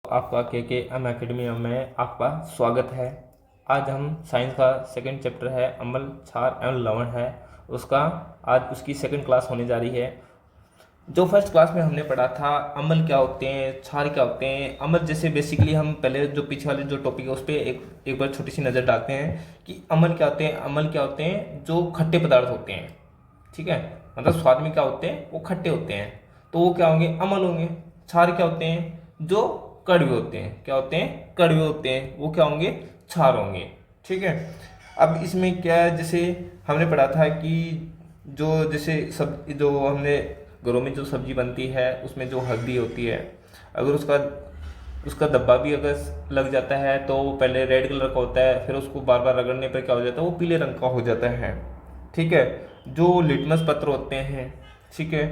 आपका के M academy में आपका स्वागत है। आज हम साइंस का सेकंड चैप्टर है अम्ल, क्षार एवं लवण है उसका आज उसकी सेकंड क्लास होने जा रही है। जो फर्स्ट क्लास में हमने पढ़ा था अम्ल क्या होते हैं, क्षार क्या होते हैं। अम्ल जैसे बेसिकली हम पहले जो पीछे वाले जो टॉपिक है उस पर एक बार छोटी सी नज़र डालते हैं कि अम्ल क्या होते हैं। अम्ल क्या होते हैं? जो खट्टे पदार्थ होते हैं, ठीक है, मतलब स्वाद में क्या होते हैं, वो खट्टे होते हैं, तो वो क्या होंगे? अम्ल होंगे। क्षार क्या होते हैं? जो कड़वे होते हैं। क्या होते हैं? कड़वे होते हैं, वो क्या होंगे? क्षार होंगे। ठीक है। अब इसमें क्या है, जैसे हमने पढ़ा था कि जो जैसे सब जो हमने घरों में जो सब्जी बनती है उसमें जो हल्दी होती है, अगर उसका उसका धब्बा भी अगर लग जाता है तो वो पहले रेड कलर का होता है, फिर उसको बार बार रगड़ने पर क्या हो जाता है? वो पीले रंग का हो जाता है। ठीक है। जो लिटमस पत्र होते हैं, ठीक है,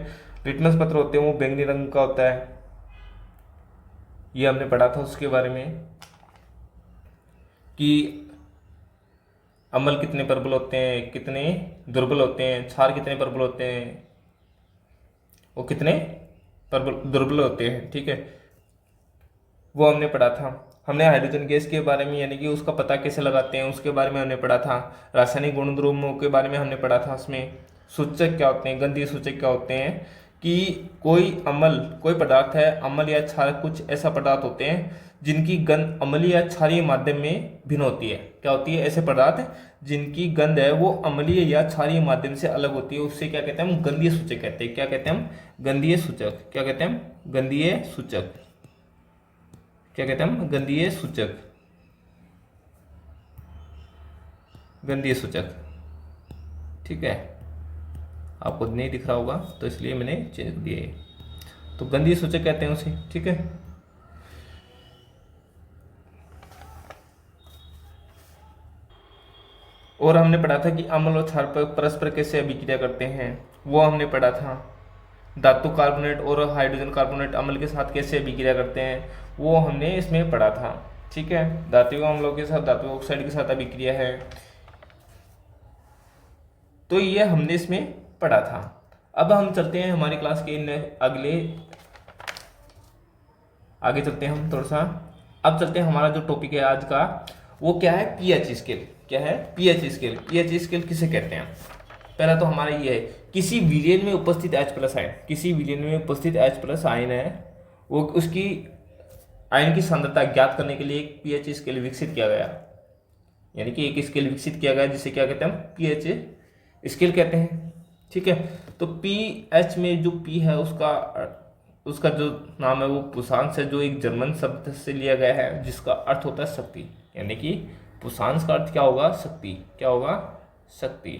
लिटमस पत्र होते हैं वो बैंगनी रंग का होता है। ये हमने पढ़ा था उसके बारे में कि अम्ल कितने प्रबल होते हैं, कितने दुर्बल होते हैं, क्षार कितने प्रबल होते हैं, वो कितने प्रबल दुर्बल होते हैं। ठीक है, वो हमने पढ़ा था। हमने हाइड्रोजन गैस के बारे में यानी कि उसका पता कैसे लगाते हैं उसके बारे में हमने पढ़ा था। रासायनिक गुण द्रव्यों के बारे में हमने पढ़ा था। उसमें सूचक क्या होते हैं, गंधीय सूचक क्या होते हैं, कि कोई अम्ल कोई पदार्थ है, अम्ल या क्षार, कुछ ऐसा पदार्थ होते हैं जिनकी गंध अम्लीय या क्षारीय माध्यम में भिन्न होती है। क्या होती है? ऐसे पदार्थ जिनकी गंध है वो अम्लीय या क्षारीय माध्यम से अलग होती है, उससे क्या कहते हैं? हम गंधीय सूचक कहते हैं। क्या कहते हैं हम? गंधीय सूचक। क्या कहते हैं हम? गंधीय सूचक। क्या कहते हैं हम? गंधीय सूचक। गंधीय सूचक। ठीक है, आपको नहीं दिख रहा होगा तो इसलिए मैंने चेंज दिया है। तो गंधीय सूचक कहते हैं उसे। ठीक है। और हमने पढ़ा था कि अम्ल और क्षार पर परस्पर कैसे अभिक्रिया करते हैं, वो हमने पढ़ा था। धातु कार्बोनेट और हाइड्रोजन कार्बोनेट अम्ल के साथ कैसे अभिक्रिया करते हैं, वो हमने इसमें पढ़ा था। ठीक है। धातु अम्लों के साथ धातु ऑक्साइड के साथ अभिक्रिया है, तो ये हमने इसमें पढ़ा था। अब हम चलते हैं हमारी क्लास के आगे चलते हैं हम थोड़ा सा। अब चलते हैं, हमारा जो टॉपिक है आज का वो क्या है? PH scale. क्या है? PH scale. पीएच स्केल किसे कहते हैं? पहला तो हमारा ये है, किसी विलयन में उपस्थित H प्लस आयन, किसी विलयन में उपस्थित H प्लस आयन है, वो उसकी आयन की सांद्रता ज्ञात करने के लिए एक पीएच स्केल विकसित किया गया। यानी कि एक स्केल विकसित किया गया जिसे क्या कहते हैं? हम पीएच स्केल कहते हैं। ठीक है। तो पीएच में जो पी है उसका उसका जो नाम है वो पुसांस है, जो एक जर्मन शब्द से लिया गया है जिसका अर्थ होता है शक्ति। यानी कि पुसांस का अर्थ क्या होगा? शक्ति। क्या होगा? शक्ति।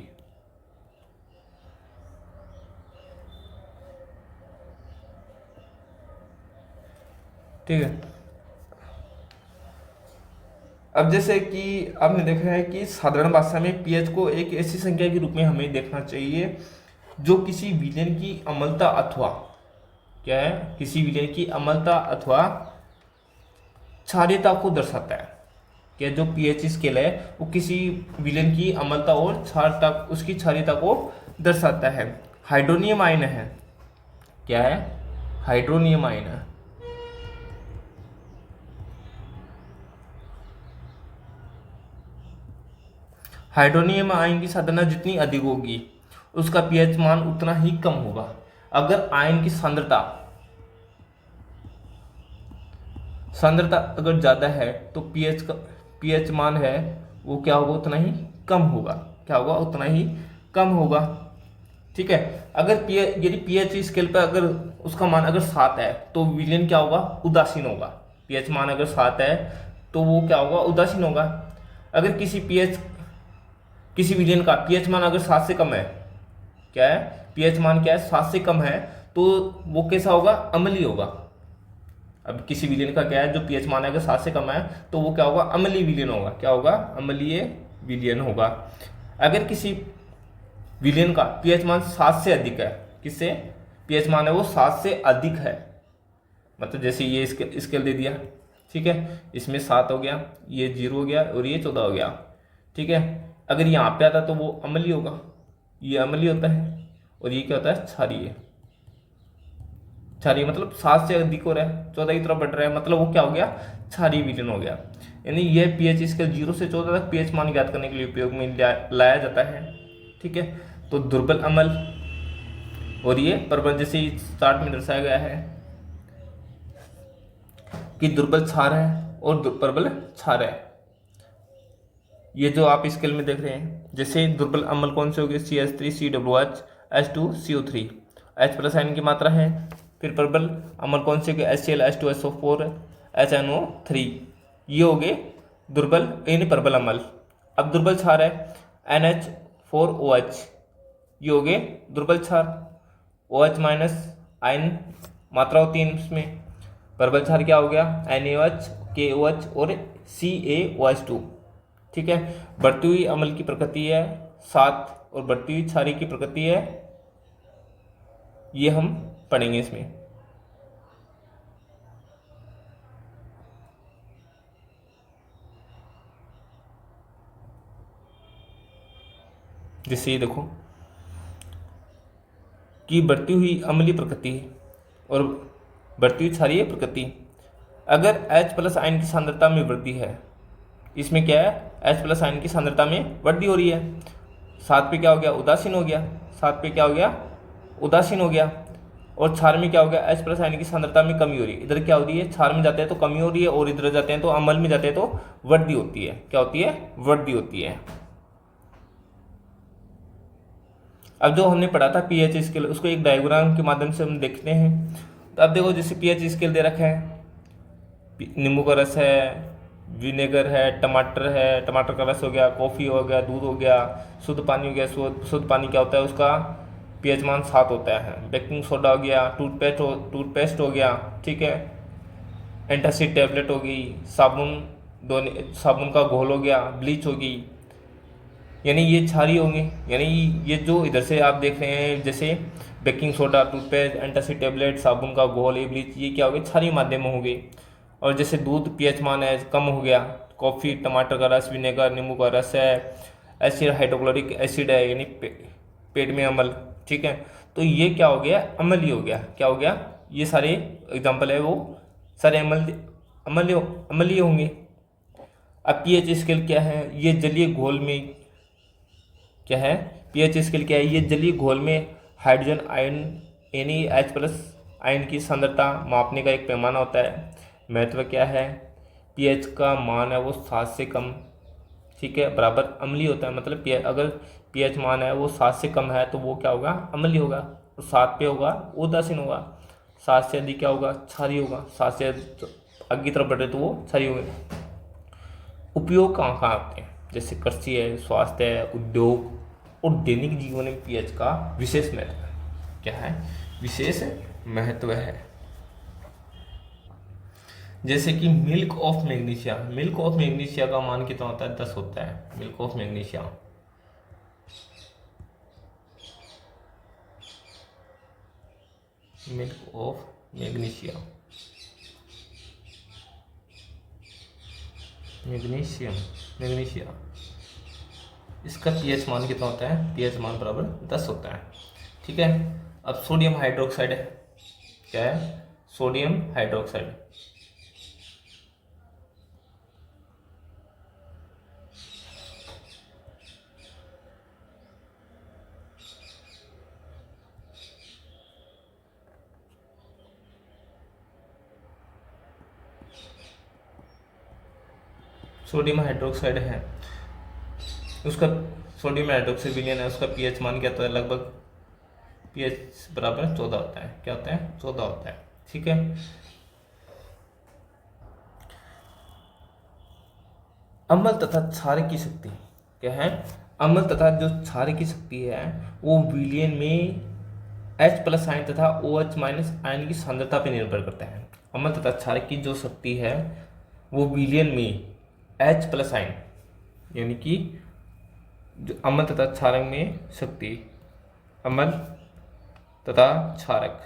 ठीक है। अब जैसे कि आपने देखा है कि साधारण भाषा में पीएच को एक ऐसी संख्या के रूप में हमें देखना चाहिए जो किसी विलयन की अम्लता अथवा क्या है? किसी विलयन की अम्लता अथवा क्षारीयता को दर्शाता है। क्या जो पीएच स्केल है वो किसी विलयन की अम्लता और क्षारता, उसकी क्षारीयता को दर्शाता है। हाइड्रोनियम आयन है। क्या है? हाइड्रोनियम आयन है। हाइड्रोनियम आयन की साधना जितनी अधिक होगी उसका पीएच मान उतना ही कम होगा। अगर आयन की सांद्रता अगर ज्यादा है तो पीएच मान है वो क्या होगा? उतना ही कम होगा। क्या होगा? उतना ही कम होगा। ठीक है। अगर यदि पीएच स्केल पर अगर उसका मान अगर 7 है तो विलयन क्या होगा? उदासीन होगा। पीएच मान अगर 7 है तो वो क्या होगा? उदासीन होगा। अगर किसी विलयन का पीएच मान अगर 7 से कम है, क्या है? पीएच मान क्या है? 7 से कम है, तो वो कैसा होगा? अम्लीय होगा। अब किसी विलयन का क्या है, जो पीएच मान अगर 7 से कम है तो वो क्या होगा? अम्लीय विलयन होगा। क्या होगा? अम्लीय विलयन होगा। अगर किसी विलयन का पीएच मान 7 से अधिक है, किससे पीएच मान है वो 7 से अधिक है, मतलब जैसे ये स्केल दे दिया, ठीक है, इसमें 7 हो गया, ये 0 हो गया और ये 14 हो गया। ठीक है। अगर यहाँ पे आता तो वो अम्लीय होगा, ये अम्लीय होता है, और ये क्या होता है? क्षारीय। क्षारीय मतलब 7 से अधिक हो रहा है, 14 की तरफ बढ़ रहा है, मतलब वो क्या हो गया, क्षारीय विलयन हो गया। यानी यह पीएच स्केल 0 से 14 तक पीएच मान ज्ञात करने के लिए उपयोग में लाया जाता है। ठीक है, तो दुर्बल अम्ल और ये प्रबल, जैसे चार्ट में दर्शाया गया है कि दुर्बल क्षार है और प्रबल क्षार है। ये जो आप स्केल में देख रहे हैं, जैसे दुर्बल अम्ल कौन से हो गए, CH3COOH H2CO3, H plus ion की मात्रा है। फिर प्रबल अम्ल कौन से हो गए, HCl H2SO4 HNO3, ये हो गए दुर्बल यानी प्रबल अम्ल। अब दुर्बल क्षार है NH4OH, ये हो गए दुर्बल क्षार, OH माइनस आयन मात्रा होती है इसमें। प्रबल क्षार क्या हो गया, NaOH KOH और CaOH2। ठीक है, बढ़ती हुई अम्ल की प्रकृति है 7 और बढ़ती हुई क्षारीय की प्रकृति है, ये हम पढ़ेंगे इसमें। जैसे ये देखो कि बढ़ती हुई अम्लीय प्रकृति और बढ़ती हुई क्षारीय प्रकृति। अगर H प्लस आयन की सांद्रता में वृद्धि है, इसमें क्या है, H प्लस आयन की सांद्रता में वृद्धि हो रही है, 7 पे क्या हो गया, उदासीन हो गया, 7 पे क्या हो गया, उदासीन हो गया। और क्षार में क्या हो गया, H प्लस आयन की सांद्रता में कमी हो रही है। इधर क्या हो रही है, क्षार में जाते हैं तो कमी हो रही है, और इधर जाते हैं तो अम्ल में जाते हैं तो वृद्धि होती है। क्या होती है, वृद्धि होती है। अब जो हमने पढ़ा था पीएच स्केल, उसको एक डायग्राम के माध्यम से हम देखते हैं। तो अब देखो, जैसे पीएच स्केल दे रखा है, नींबू का रस है, विनेगर है, टमाटर है, टमाटर का रस हो गया, कॉफ़ी हो गया, दूध हो गया, शुद्ध पानी हो गया। शुद्ध पानी क्या होता है, उसका पीएच मान 7 होता है। बेकिंग सोडा हो गया, टूथपेस्ट हो गया, ठीक है, एंटासिड टैबलेट हो गई, साबुन का घोल हो गया, ब्लीच होगी, यानी ये क्षारीय होंगे। यानी ये जो इधर से आप देख रहे हैं, जैसे baking soda, toothpaste, antacid tablet, साबुन का घोल, ये ब्लीच, ये क्या हो गए, क्षारीय माध्यम होंगे। और जैसे दूध पीएच मान है कम हो गया, कॉफ़ी, टमाटर का रस, विनेगर, नींबू का रस है, एसिड हाइड्रोक्लोरिक एसिड है, यानी पेट में अम्ल। ठीक है, तो ये क्या हो गया, अम्लीय हो गया। क्या हो गया, ये सारे एग्जाम्पल है वो सारे अम्लीय होंगे। अब पीएच स्केल क्या है, ये जलीय घोल में क्या है, पीएच स्केल क्या है, ये जलीय घोल में हाइड्रोजन आयन यानी H प्लस आयन की सांद्रता मापने का एक पैमाना होता है। महत्व क्या है, पीएच का मान है वो 7 से कम, ठीक है, बराबर अम्लीय होता है। मतलब अगर पीएच मान है वो 7 से कम है तो वो क्या होगा, अम्लीय होगा। तो 7 पे होगा उदासीन होगा, 7 से अधिक क्या होगा, क्षारीय होगा, 7 से आगे की तरफ बढ़े तो वो क्षारीय होगा। उपयोग कहाँ कहाँ आते हैं, जैसे कृषि है, स्वास्थ्य है, उद्योग और दैनिक जीवन में पीएच का विशेष महत्व है। क्या है, विशेष महत्व है। जैसे कि मिल्क ऑफ मैग्नीशिया का मान कितना होता है, 10 होता है। मिल्क ऑफ मैग्नीशिया, मैग्नीशिया इसका पीएच मान कितना होता है, पीएच मान बराबर 10 होता है। ठीक है, अब सोडियम हाइड्रोक्साइड है, क्या है, सोडियम हाइड्रोक्साइड। सोडियम हाइड्रोक्साइड है, उसका सोडियम हाइड्रोक्साइड विलयन है, उसका पीएच मान क्या होता है, लगभग पीएच बराबर 14 होता है। क्या होता है, 14 होता है। ठीक है, अम्ल तथा क्षार की शक्ति क्या है, अम्ल तथा जो क्षार की शक्ति है वो विलयन में H प्लस आयन तथा OH माइनस आयन की सांद्रता पर निर्भर करता है। अम्ल तथा क्षार की जो शक्ति है वो विलयन में H प्लस आयन यानी कि जो अम्ल तथा क्षारक में शक्ति, अम्ल तथा क्षारक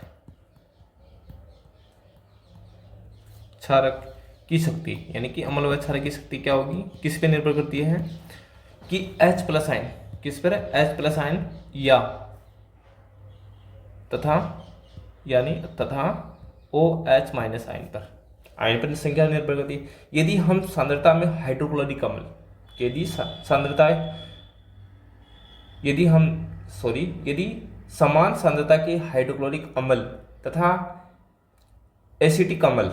की शक्ति यानी कि अम्ल व क्षारक की शक्ति क्या होगी, किस पे निर्भर करती है कि H प्लस आयन, किस पर, H प्लस आयन या तथा यानी तथा OH माइनस आयन पर, आयन पर संख्या निर्भर करती है। यदि हम सांद्रता में हाइड्रोक्लोरिक अम्ल, यदि समान सांद्रता के हाइड्रोक्लोरिक अम्ल तथा एसिटिक अम्ल,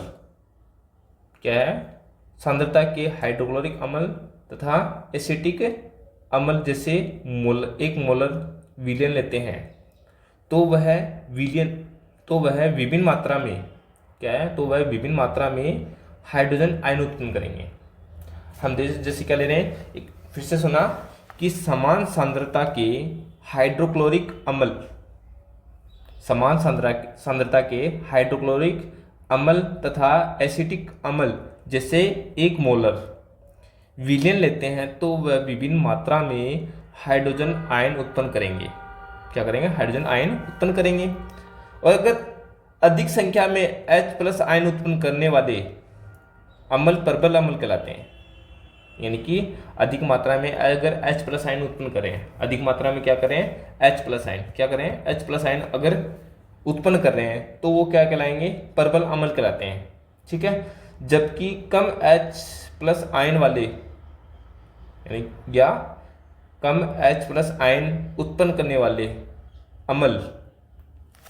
क्या है, सांद्रता के हाइड्रोक्लोरिक अम्ल तथा एसिटिक अम्ल जैसे एक मोलर विलयन लेते हैं तो वह विभिन्न मात्रा में, क्या है, तो वह विभिन्न मात्रा में हाइड्रोजन आयन उत्पन्न करेंगे। हम जैसे क्या ले रहे हैं, फिर से सुना कि समान सांद्रता के हाइड्रोक्लोरिक अम्ल, समान सांद्रता के हाइड्रोक्लोरिक अम्ल तथा एसिटिक अम्ल जैसे एक मोलर विलयन लेते हैं तो वह विभिन्न मात्रा में हाइड्रोजन आयन उत्पन्न करेंगे। क्या करेंगे? हाइड्रोजन आयन उत्पन्न करेंगे। और अगर अधिक संख्या में H+ आयन उत्पन्न करने वाले अम्ल परबल अम्ल कहलाते हैं। यानी कि अधिक मात्रा में अगर H+ आयन उत्पन्न करें, अधिक मात्रा में क्या करें, H+ आयन, क्या करें, H+ आयन अगर उत्पन्न कर रहे हैं तो वो क्या कहलाएंगे, परबल अम्ल कहलाते हैं। ठीक है। जबकि कम H+ आयन वाले, यानी या कम H+ आयन उत्पन्न करने वाले अम्ल,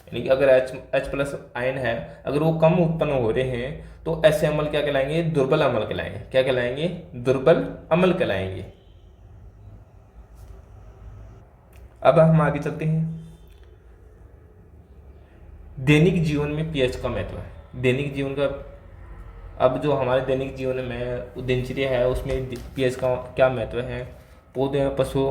यानी कि अगर H+ आयन है, अगर वो कम उत्पन्न हो रहे हैं तो ऐसे अम्ल क्या कहलाएंगे, दुर्बल अम्ल कहलाएंगे। क्या कहलाएंगे? दुर्बल अम्ल कहलाएंगे। अब हम आगे चलते हैं। दैनिक जीवन में पीएच का महत्व है। दैनिक जीवन का, अब जो हमारे दैनिक जीवन में दिनचर्या है उसमें पीएच का क्या महत्व है। पौधे और पशु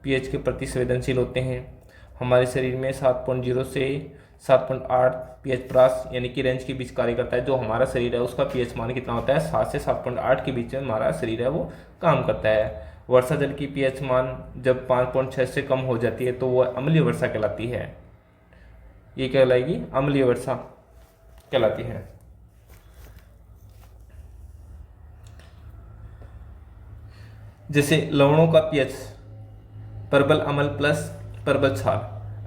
पीएच के प्रति संवेदनशील होते हैं। हमारे शरीर में 7.0 से 7.8 पीएच प्रास यानी कि रेंज के बीच कार्य करता है। जो हमारा शरीर है उसका पीएच मान कितना होता है, 7 से 7.8 के बीच में हमारा शरीर है वो काम करता है। वर्षा जल की पीएच मान जब 5.6 से कम हो जाती है तो वह अम्लीय वर्षा कहलाती है। ये क्या कहलाएगी? अम्लीय वर्षा कहलाती है। जैसे लवणों का पीएच परबल अम्ल प्लस परबल क्षार,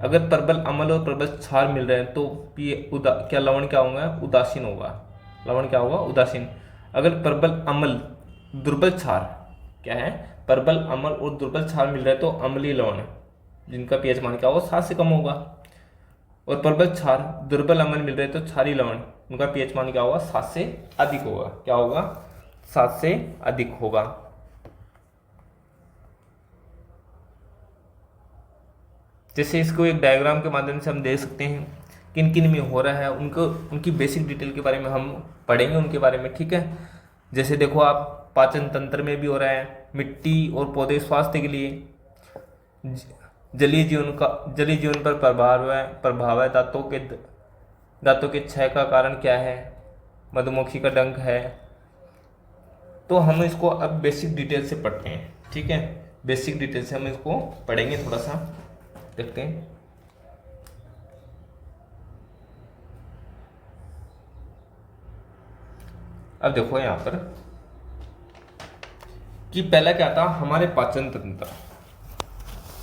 अगर परबल अम्ल और परबल क्षार मिल रहे हैं तो क्या लवण क्या होगा, उदासीन होगा। लवण क्या होगा, उदासीन। अगर परबल अम्ल दुर्बल क्षार, क्या है, परबल अम्ल और दुर्बल क्षार मिल रहे हैं तो अम्लीय लवण जिनका पीएच मान क्या होगा, 7 से कम होगा। और परबल क्षार दुर्बल अम्ल मिल रहे हैं तो क्षारीय लवण उनका पीएच मान क्या होगा, 7 से अधिक होगा। क्या होगा? 7 से अधिक होगा। जैसे इसको एक डायग्राम के माध्यम से हम देख सकते हैं किन किन में हो रहा है, उनकी बेसिक डिटेल के बारे में हम पढ़ेंगे, उनके बारे में। ठीक है। जैसे देखो आप, पाचन तंत्र में भी हो रहा है, मिट्टी और पौधे स्वास्थ्य के लिए, जलीय जीवन पर प्रभाव है, दांतों के क्षय का कारण क्या है, मधुमक्खी का डंक है। तो हम इसको अब बेसिक डिटेल से पढ़ते हैं। ठीक है। बेसिक डिटेल से हम इसको पढ़ेंगे, थोड़ा सा देखते हैं। अब देखो यहां पर कि पहला क्या था, हमारे पाचन तंत्र।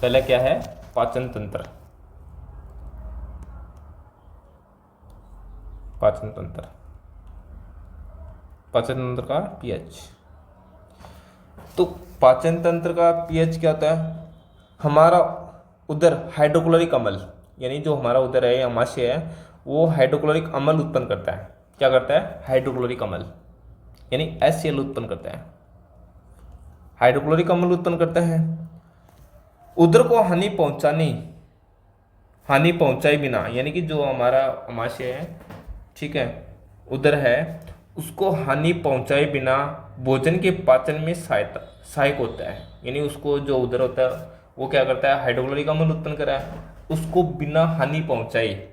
पहला क्या है, पाचन तंत्र। पाचन तंत्र का पीएच। तो पाचन तंत्र का पीएच क्या होता है, हमारा उदर हाइड्रोक्लोरिक अम्ल, यानी जो हमारा उदर है, आमाशय है, वो हाइड्रोक्लोरिक अम्ल उत्पन्न करता है। क्या करता है? हाइड्रोक्लोरिक अम्ल यानी HCl उत्पन्न करता है। हाइड्रोक्लोरिक अम्ल उत्पन्न करता है। उदर को हानि पहुंचाए बिना, यानी कि जो हमारा आमाशय है, ठीक है, उदर है, उसको हानि पहुंचाए बिना भोजन के पाचन में सहायक होता है। यानी उसको जो उदर होता है वो क्या करता है, हाइड्रोक्लोरिक अम्ल उत्पन्न करा है, उसको बिना हानि पहुंचाए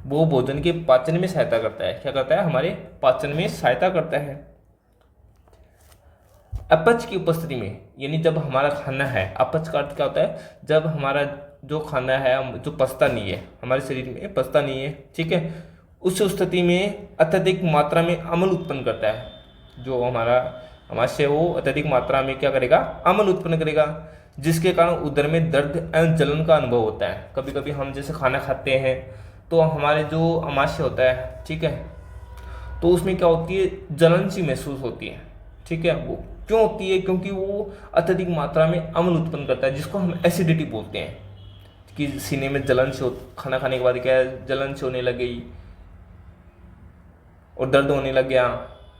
वो भोजन के पाचन में सहायता करता है। क्या करता है? हमारे पाचन में सहायता करता है। अपच की उपस्थिति में, यानी जब हमारा खाना है, अपच का अर्थ क्या होता है, जब हमारा जो खाना है जो पचता नहीं है, हमारे शरीर में पचता नहीं है, ठीक है, उस स्थिति में अत्यधिक मात्रा में अम्ल उत्पन्न करता है। जो हमारा आमाशय वो अत्यधिक मात्रा में क्या करेगा, अम्ल उत्पन्न करेगा, जिसके कारण उदर में दर्द एवं जलन का अनुभव होता है। कभी कभी हम जैसे खाना खाते हैं तो हमारे जो अमाशय होता है, ठीक है, तो उसमें क्या होती है, जलन सी महसूस होती है, ठीक है। वो क्यों होती है? क्योंकि वो अत्यधिक मात्रा में अम्ल उत्पन्न करता है, जिसको हम एसिडिटी बोलते हैं। कि सीने में जलन से खाना खाने के बाद क्या है, जलन से होने लग गई और दर्द होने लग गया,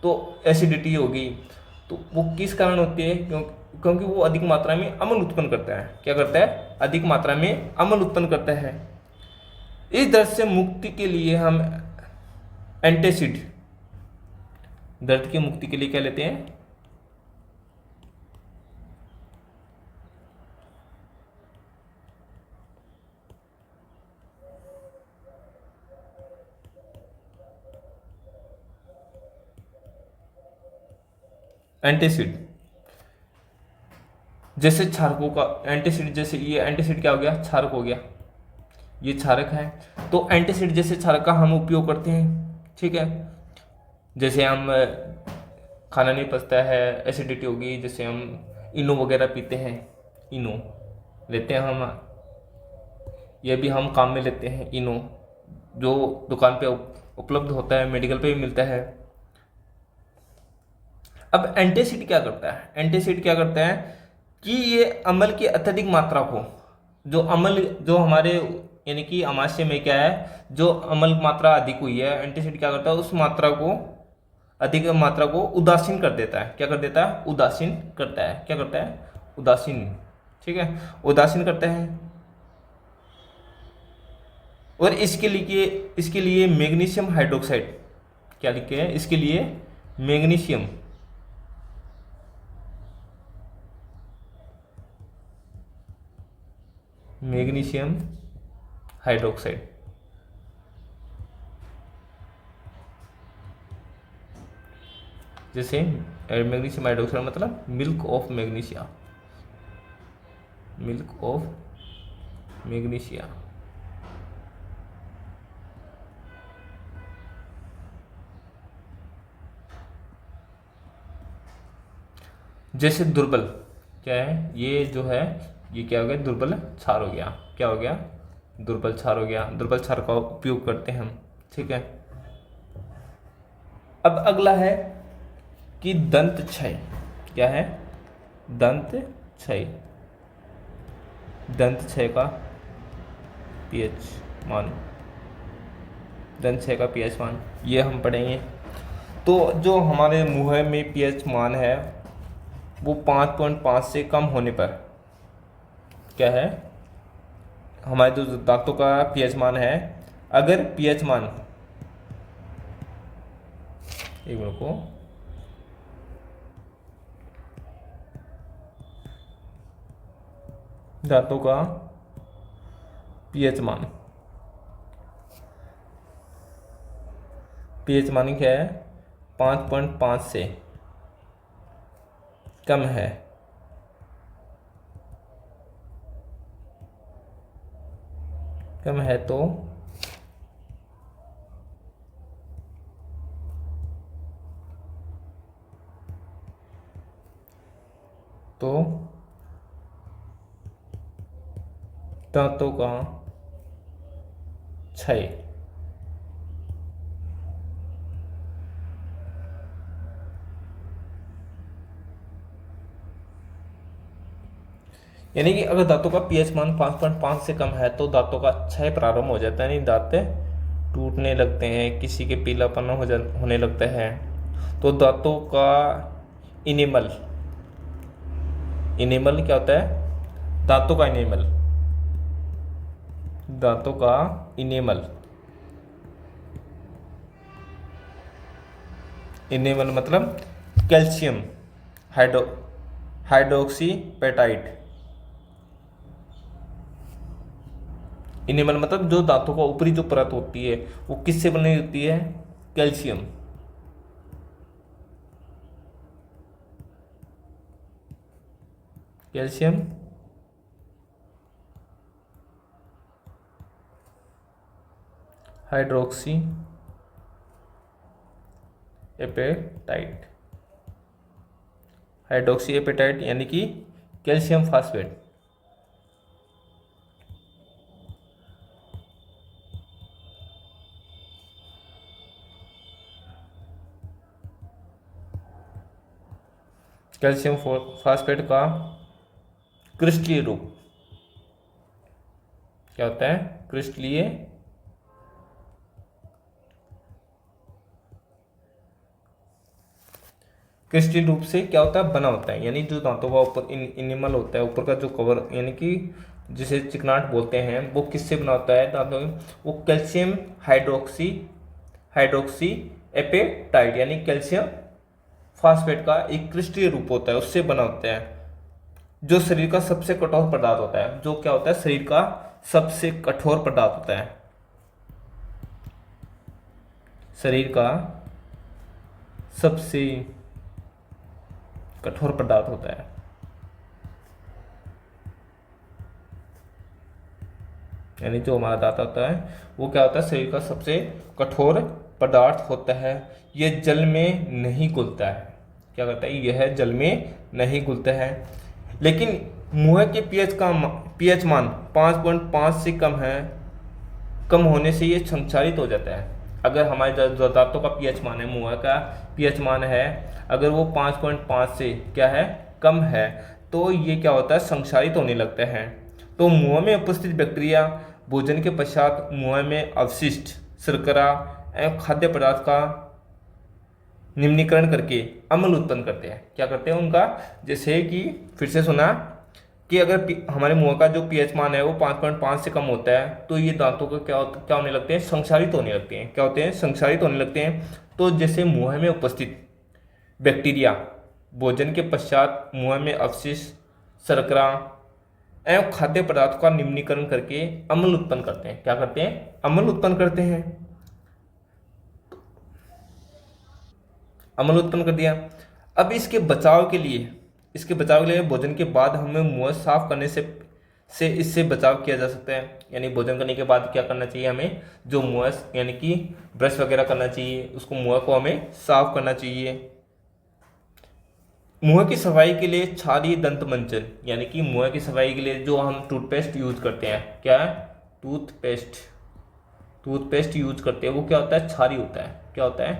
तो एसिडिटी होगी। तो वो किस कारण होती है? क्योंकि वो अधिक मात्रा में अम्ल उत्पन्न करता है। क्या करता है? अधिक मात्रा में अम्ल उत्पन्न करता है। इस दर्द से मुक्ति के लिए हम एंटासिड, दर्द की मुक्ति के लिए क्या लेते हैं? एंटासिड। जैसे क्षारकों का एंटासिड, जैसे ये एंटासिड क्या हो गया? क्षारक हो गया, ये क्षारक है। तो एंटासिड जैसे क्षारक का हम उपयोग करते हैं, ठीक है। जैसे हम खाना नहीं पचता है, एसिडिटी होगी, जैसे हम इनो वगैरह पीते हैं, इनो लेते हैं हम, ये भी हम काम में लेते हैं। इनो जो दुकान पे उपलब्ध होता है, मेडिकल पे भी मिलता है। अब एंटासिड क्या करता है? एंटासिड क्या करता है कि ये अम्ल की अत्यधिक मात्रा को, जो अम्ल जो हमारे यानी कि अमाशय में क्या है, जो अम्ल मात्रा अधिक हुई है, एंटासिड क्या करता है, उस मात्रा को, अधिक मात्रा को उदासीन कर देता है। क्या कर देता है? उदासीन करता है। क्या करता है? उदासीन, ठीक है, उदासीन करता है। और इसके लिए मैग्नीशियम हाइड्रोक्साइड, क्या लिखे हैं इसके लिए? मैग्नीशियम, मैग्नीशियम हाइड्रोक्साइड, जैसे मैग्नीशियम हाइड्रोक्साइड मतलब milk of magnesia, milk of magnesia. जैसे दुर्बल, क्या है ये जो है, ये क्या हो गया? दुर्बल क्षार हो गया। क्या हो गया? दुर्बल क्षार हो गया। दुर्बल क्षार का उपयोग करते हैं हम, ठीक है। अब अगला है कि दंत क्षय। क्या है? दंत क्षय। दंत क्षय का पीएच मान, दंत क्षय का पीएच मान ये हम पढ़ेंगे। तो जो हमारे मुंह में पीएच मान है वो 5.5 से कम होने पर क्या है, हमारे जो दांतों का पीएच मान है, अगर पीएच मान, एक मिनट को, दांतों का पीएच मान, पीएच मान क्या है? 5.5 से कम है, कम है तो दांतों का क्षय, यानी कि अगर दांतों का पीएच मान 5.5 से कम है तो दांतों का क्षय प्रारंभ हो जाता है, यानी दांत टूटने लगते हैं, किसी के पीलापन होने लगता है। तो दांतों का इनेमल, इनेमल क्या होता है? दांतों का इनेमल, दांतों का इनेमल, इनेमल मतलब कैल्शियम हाइड्रोक्सीपेटाइट। इनेमल मतलब जो दांतों का ऊपरी जो परत होती है वो किससे बनी होती है? Calcium. Calcium hydroxyapatite, hydroxyapatite यानी कि कैल्शियम फास्फेट। कैल्शियम फास्फेट का क्रिस्टलीय रूप क्या होता है? क्रिस्टलीय क्रिस्टलीय रूप से क्या होता है? बना होता है। यानी जो दांतों का ऊपर इनिमल होता है, ऊपर का जो कवर यानी कि जिसे चिकनाट बोलते हैं, वो किससे बना होता है दांतों? वो कैल्शियम हाइड्रोक्सी हाइड्रोक्सी एपेटाइट यानी कैल्शियम फास्फेट का एक क्रिस्टलीय रूप होता है, उससे बना होता है, जो शरीर का सबसे कठोर पदार्थ होता है। जो क्या होता है? शरीर का सबसे कठोर पदार्थ होता है, शरीर का सबसे कठोर पदार्थ होता है। यानी जो हमारा दांत होता है वो क्या होता है? शरीर का सबसे कठोर पदार्थ होता है। यह जल में नहीं घुलता है। क्या करता है? यह जल में नहीं घुलता है। लेकिन मुंह के पीएच मान 5.5 से कम है, कम होने से ये संक्षारित हो जाता है। अगर हमारे जो दांतों का पीएच मान है, मुंह का पीएच मान है, अगर वो 5.5 से क्या है? कम है, तो ये क्या होता है? संक्षारित होने लगता है। तो मुंह में उपस्थित बैक्टीरिया भोजन के पश्चात मुंह में अवशिष्ट शर्करा एवं खाद्य पदार्थ का निम्नीकरण करके अम्ल उत्पन्न करते हैं। क्या करते हैं उनका? जैसे कि फिर से सुना कि अगर हमारे मुंह का जो पीएच मान है वो 5.5 से कम होता है, तो ये दांतों को क्या होने लगते हैं? संक्षारित होने लगते हैं। क्या होते हैं? संक्षारित होने लगते हैं। तो जैसे मुंह में उपस्थित बैक्टीरिया भोजन के पश्चात मुंह में अवशिष्ट शर्करा एवं खाद्य पदार्थ का निम्नीकरण करके अम्ल उत्पन्न करते हैं। क्या करते हैं? अम्ल उत्पन्न करते हैं। अम्ल उत्पन्न कर दिया। अब इसके बचाव के लिए भोजन के बाद हमें मुंह साफ करने से इससे बचाव किया जा सकता है। यानी भोजन करने के बाद क्या करना चाहिए? हमें जो मुंह यानी कि ब्रश वगैरह करना चाहिए, उसको मुंह को हमें साफ करना चाहिए। मुंह की सफाई के लिए क्षारीय दंत मंजन यानी कि मुंह की सफाई के लिए जो हम टूथपेस्ट यूज करते हैं, क्या है? टूथपेस्ट यूज करते हैं, वो क्या होता है? क्षारीय होता है। क्या होता है?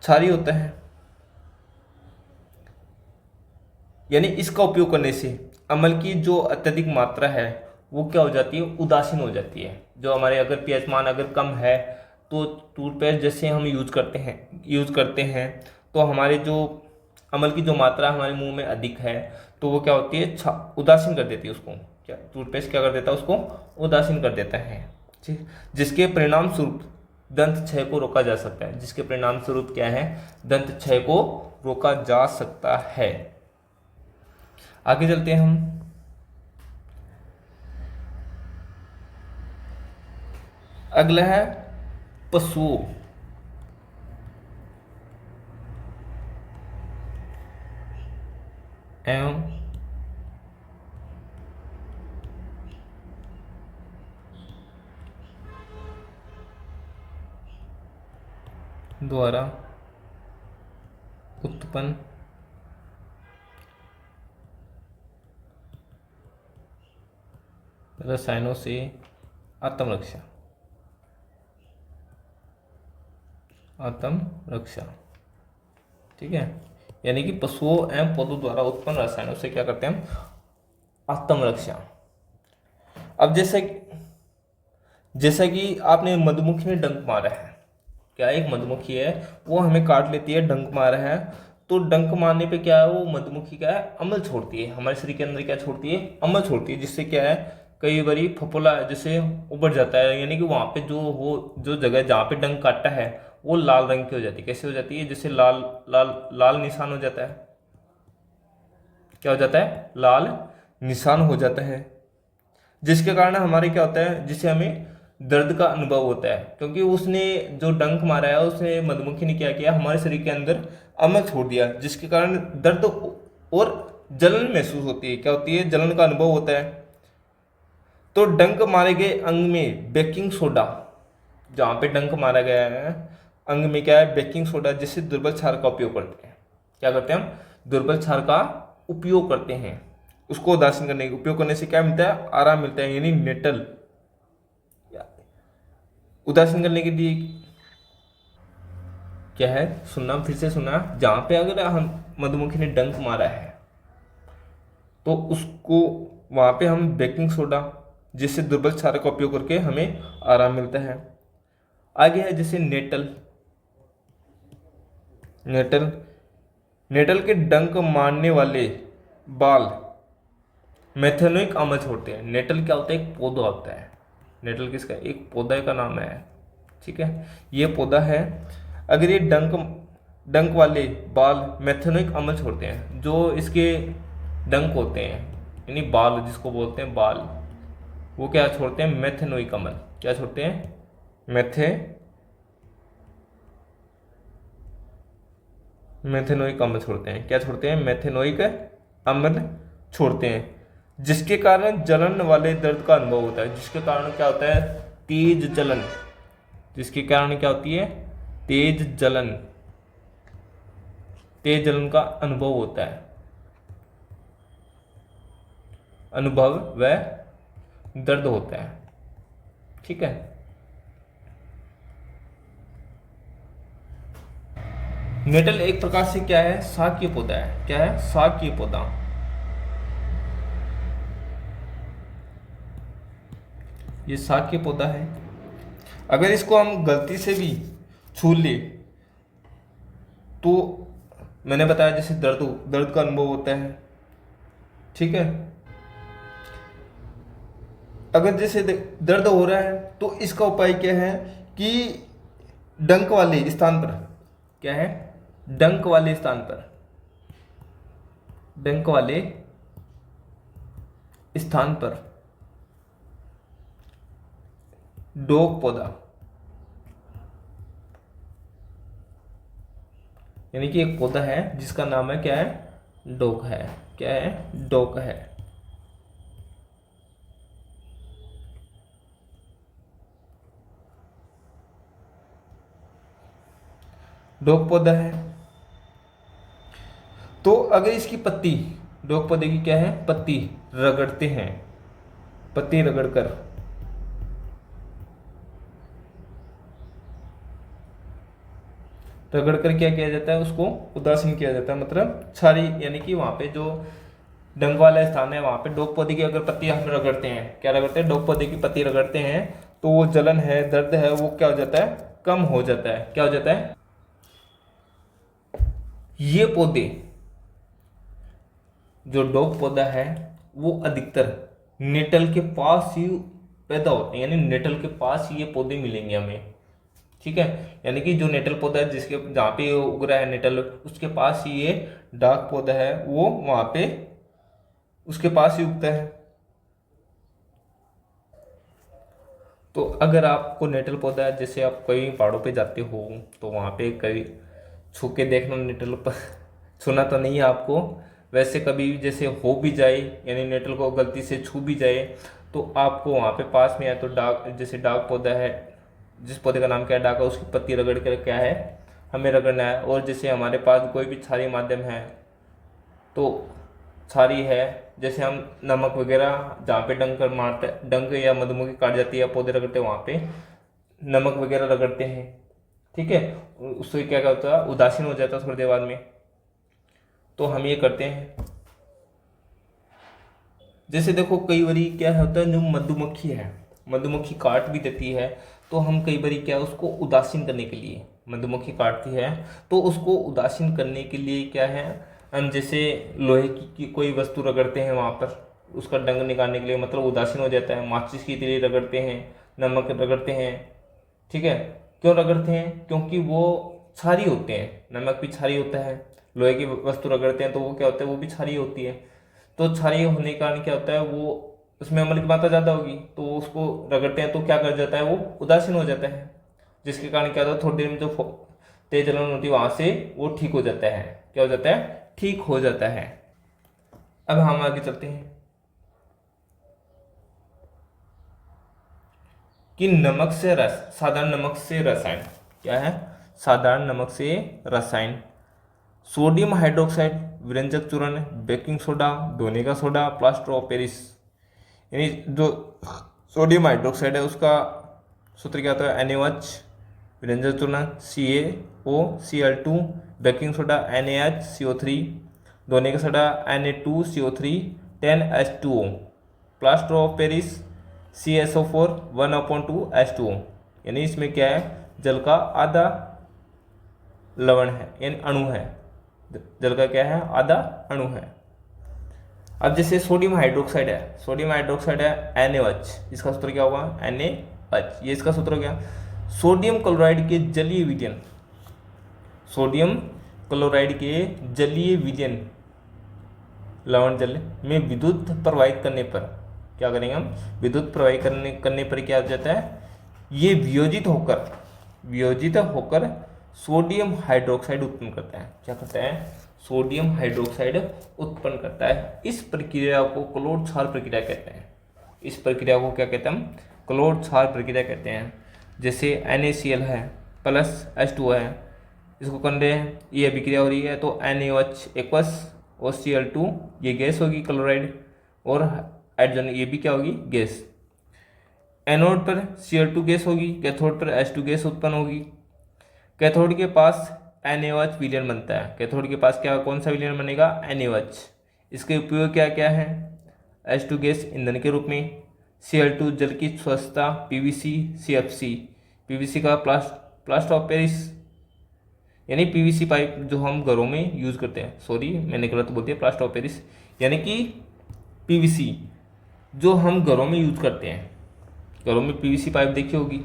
क्षारीय होता है। यानी इसका उपयोग करने से अम्ल की जो अत्यधिक मात्रा है वो क्या हो जाती है? उदासीन हो जाती है। जो हमारे अगर पीएच मान अगर कम है, तो टूथपेस्ट जैसे हम यूज करते हैं तो हमारे जो अम्ल की जो मात्रा हमारे मुंह में अधिक है, तो वो क्या होती है? उदासीन कर देती है उसको। क्या टूथपेस्ट क्या कर देता है? उसको उदासीन कर देता है। ठीक, जिसके परिणाम स्वरूप दंत क्षय को रोका जा सकता है। जिसके परिणाम स्वरूप क्या है? दंत क्षय को रोका जा सकता है। आगे चलते हैं हम। अगला है पशुओं एवं द्वारा उत्पन्न रसायनों से आत्मरक्षा ठीक है। यानी कि पशुओं एवं पौधों द्वारा उत्पन्न रसायनों से क्या करते हैं हम? आत्मरक्षा। अब जैसा कि आपने मधुमक्खी ने डंक मारा है, क्या एक मधुमक्खी है वो हमें काट लेती है, डंक मारा है, तो डंक मारने पे क्या है? वो मधुमक्खी क्या है? अम्ल छोड़ती है। हमारे शरीर के अंदर क्या छोड़ती है? अम्ल छोड़ती है, जिससे क्या है? कई बारी फफोला जैसे उबर जाता है। यानी कि वहां पे जो जगह जहाँ पे डंक काटता है वो लाल रंग की हो जाती है। कैसे हो जाती है? जैसे लाल लाल लाल निशान हो जाता है। क्या हो जाता है? लाल निशान हो जाता है, जिसके कारण हमारे क्या होता है? जिससे हमें दर्द का अनुभव होता है, क्योंकि उसने जो डंक मारा है, उसने मधुमक्खी ने क्या किया? हमारे शरीर के अंदर अम्ल छोड़ दिया, जिसके कारण दर्द और जलन महसूस होती है। क्या होती है? जलन का अनुभव होता है। तो डंक मारे गए अंग में बेकिंग सोडा, जहाँ पे डंक मारा गया है अंग में क्या है? बेकिंग सोडा जैसे दुर्बल क्षार का उपयोग करते हैं। क्या करते हैं हम? दुर्बल क्षार का उपयोग करते हैं। उसको उदासीन करने के उपयोग करने से क्या मिलता है? आराम मिलता है। यानी नेटल उदासीन करने के लिए क्या है, सुनना, फिर से सुनना, जहाँ पे अगर हम मधुमक्खी ने डंक मारा है तो उसको वहाँ पे हम बेकिंग सोडा जिससे दुर्बल क्षार का उपयोग करके हमें आराम मिलता है। आगे है जैसे नेटल। नेटल नेटल के डंक मारने वाले बाल मेथेनोइक अम्ल छोड़ते हैं। नेटल क्या होता है, एक पौधा होता है। नेटल किसका, एक पौधे का नाम है, ठीक है, ये पौधा है। अगर ये डंक डंक वाले बाल मेथेनोइक अम्ल छोड़ते हैं, जो इसके डंक होते हैं यानी बाल जिसको बोलते हैं बाल, वो क्या छोड़ते हैं, मेथेनोइक अम्ल। क्या छोड़ते हैं, मेथेनोइक अम्ल छोड़ते हैं। क्या छोड़ते हैं, मेथेनोइक अम्ल छोड़ते हैं, जिसके कारण जलन वाले दर्द का अनुभव होता है। जिसके कारण क्या होता है, तेज जलन। जिसके कारण क्या होती है, तेज जलन। तेज जलन का अनुभव होता है, अनुभव व दर्द होता है, ठीक है। नेटल एक प्रकार से क्या है, शाकीय पौधा है। क्या है, शाकीय पौधा। ये शाकीय पौधा है। अगर इसको हम गलती से भी छू ले तो मैंने बताया जैसे दर्द का अनुभव होता है, ठीक है। अगर जैसे दर्द हो रहा है तो इसका उपाय क्या है कि डंक वाले स्थान पर, क्या है, डंक वाले स्थान पर, डंक वाले स्थान पर डोक पौधा, यानी कि एक पौधा है जिसका नाम है क्या है, डोक है। क्या है, डोक है। डोक पौधा है। तो अगर इसकी पत्ती, डोक पौधे की क्या है, पत्ती रगड़ते हैं, पत्ती रगड़कर क्या किया जाता है, उसको उदासीन किया जाता है, मतलब छारी, यानी कि वहां पे जो डंक वाला स्थान है वहां पे डोक पौधे की अगर पत्ती हम रगड़ते हैं, क्या रगड़ते हैं, डोक पौधे की पत्ती रगड़ते हैं, तो वो जलन है, दर्द है, वो क्या हो जाता है, कम हो जाता है। क्या हो जाता है, ये पौधे, जो डोक पौधा है वो अधिकतर नेटल के पास ही पैदा होते हैं, यानी नेटल के पास ही ये पौधे मिलेंगे हमें, ठीक है। यानी कि जो नेटल पौधा है जिसके जहाँ पे उग रहा है नेटल, उसके पास ही ये डाक पौधा है, वो वहां पे उसके पास ही उगता है। तो अगर आपको नेटल पौधा है, जैसे आप कहीं पहाड़ों पे जाते हो तो वहाँ पे कभी छू के देखना नेटल पर छूना तो नहीं है आपको, वैसे कभी जैसे हो भी जाए, यानी नेटल को गलती से छू भी जाए, तो आपको वहाँ पे पास में या तो डाक, जैसे डाक पौधा है, जिस पौधे का नाम क्या है, डाक है, उसकी पत्ती रगड़ कर क्या है, हमें रगड़ना है। और जैसे हमारे पास कोई भी क्षारीय माध्यम है, तो क्षारीय है, जैसे हम नमक वगैरह जहाँ पे डंक कर मारते, डंक या मधुमक्खी काट जाती है या पौधे रगड़ते हैं वहाँ पे नमक वगैरह रगड़ते हैं, ठीक है। उससे क्या होता है, उदासीन हो जाता है थोड़ी देर बाद में। तो हम ये करते हैं, जैसे देखो कई बारी क्या होता है, जो मधुमक्खी है, मधुमक्खी काट भी देती है, तो हम कई बारी क्या, उसको उदासीन करने के लिए, मधुमक्खी काटती है तो उसको उदासीन करने के लिए क्या है, हम जैसे लोहे की कोई वस्तु रगड़ते हैं वहाँ पर, उसका डंक निकालने के लिए, मतलब उदासीन हो जाता है। माचिस की तिली रगड़ते हैं, नमक रगड़ते हैं, ठीक है। क्यों रगड़ते हैं, क्योंकि वो क्षारीय होते हैं, नमक भी क्षारीय होता है, लोहे की वस्तु रगड़ते हैं तो वो क्या होता है, वो भी क्षारीय होती है। तो क्षारीय होने के कारण क्या होता है, वो उसमें अम्ल की मात्रा ज़्यादा होगी, तो उसको रगड़ते हैं तो क्या कर जाता है, वो उदासीन हो जाता है, जिसके कारण क्या होता है, थोड़ी देर में जो तेज जलन होती है वहाँ से वो ठीक हो जाता है। क्या हो जाता है, ठीक हो जाता है। अब हम आगे चलते हैं कि नमक से रस, साधारण नमक से रसायन। क्या है, साधारण नमक से रसायन। सोडियम हाइड्रोक्साइड, व्यंजक चूर्ण, बेकिंग सोडा, धोने का सोडा, प्लास्टर ऑफ पेरिस। यानी जो सोडियम हाइड्रोक्साइड है उसका सूत्र क्या होता है, NaOH, विरंजक चूर्ण CaOCl2, बेकिंग सोडा NaHCO3, धोने का soda Na2CO3, 10H2O, plaster of Paris CSO4, 1/2H2O। यानी इसमें क्या है, जल का आधा लवण है यानी अणु है, जल का क्या है, आधा अणु है। अब जैसे सोडियम हाइड्रोक्साइड है NaOH, इसका सूत्र क्या होगा NaOH, ये इसका सूत्र क्या, सोडियम क्लोराइड के जलीय विलयन, सोडियम क्लोराइड के जलीय विलयन लवण जल में विद्युत प्रवाहित करने पर क्या करेंगे हम, विद्युत प्रवाहित करने पर क्या हो जाता है, ये वियोजित होकर सोडियम हाइड्रोक्साइड उत्पन्न करता है। क्या करता है, सोडियम हाइड्रोक्साइड उत्पन्न करता है। इस प्रक्रिया को क्लोड क्षार प्रक्रिया कहते हैं। इस प्रक्रिया को क्या कहते हैं हम, क्लोड क्षार प्रक्रिया कहते हैं। जैसे NaCl है प्लस H2O है, इसको कर रहे हैं, ये अभिक्रिया हो रही है तो NaOH एक्वस और Cl2, ये गैस होगी क्लोराइड, और हाइड्रोजन ये भी क्या होगी, गैस। एनोड पर Cl2 गैस होगी, कैथोड पर H2 गैस उत्पन्न होगी। कैथोड के पास NaOH विलयन बनता है, कैथोड के पास क्या, कौन सा विलयन बनेगा, NaOH। इसके उपयोग क्या क्या है, H2 गैस ईंधन के रूप में, Cl2 जल की स्वच्छता, PVC CFC, PVC का प्लास्टर ऑफ पेरिस यानी PVC पाइप जो हम घरों में यूज करते हैं, सॉरी मैंने गलत बोल दिया, प्लास्टर ऑफ पेरिस यानी कि PVC जो हम घरों में यूज करते हैं, घरों में PVC पाइप देखी होगी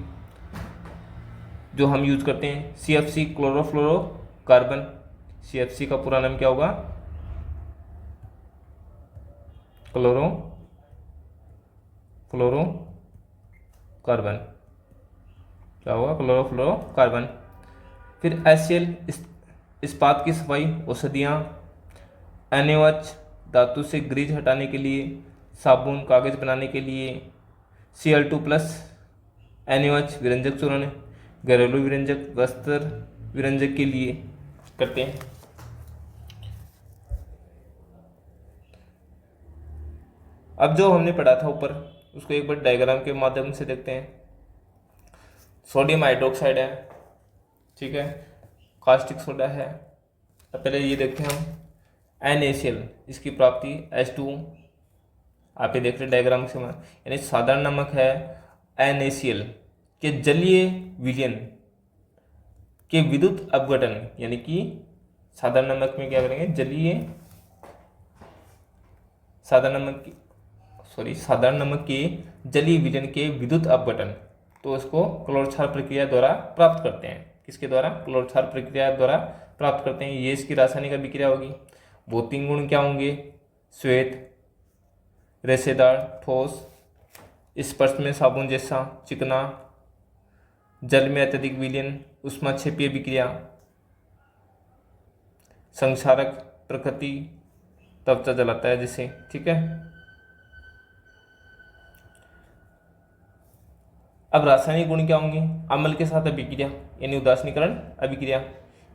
जो हम यूज करते हैं। CFC क्लोरोफ्लोरोकार्बन, CFC का पूरा नाम क्या होगा, क्लोरोफ्लोरोकार्बन, क्या होगा, क्लोरोफ्लोरोकार्बन। फिर HCl इस्पात की सफाई, औषधियाँ। NaOH धातु से ग्रीज हटाने के लिए, साबुन, कागज बनाने के लिए। Cl2 प्लस NaOH विरंजक चूर्ण, घरेलू विरंजक, वस्त्र विरंजक के लिए करते हैं। अब जो हमने पढ़ा था ऊपर, उसको एक बार डायग्राम के माध्यम से देखते हैं। सोडियम हाइड्रोक्साइड है, ठीक है, कास्टिक सोडा है। अब पहले ये देखते हैं हम NaCl, इसकी प्राप्ति H2O, आप ये देख रहे डायग्राम से, यानी साधारण नमक है NaCl के जलीय विलयन के विद्युत अपघटन, यानी कि साधारण नमक में क्या करेंगे, साधारण नमक के जलीय विलयन के विद्युत अपघटन, तो इसको क्लोड क्षार प्रक्रिया द्वारा प्राप्त करते हैं। किसके द्वारा, क्लोड क्षार प्रक्रिया द्वारा प्राप्त करते हैं। ये इसकी रासायनिक अभिक्रिया होगी। भौतिक गुण क्या होंगे, श्वेत, रेशेदार, ठोस, स्पर्श में साबुन जैसा, चिकना, जल में अत्यधिक विलयन, ऊष्माक्षेपीय अभिक्रिया, संक्षारक प्रकृति, त्वचा जलाता है जिसे, ठीक है। अब रासायनिक गुण क्या होंगे, अम्ल के साथ अभिक्रिया यानी उदासीनीकरण अभिक्रिया।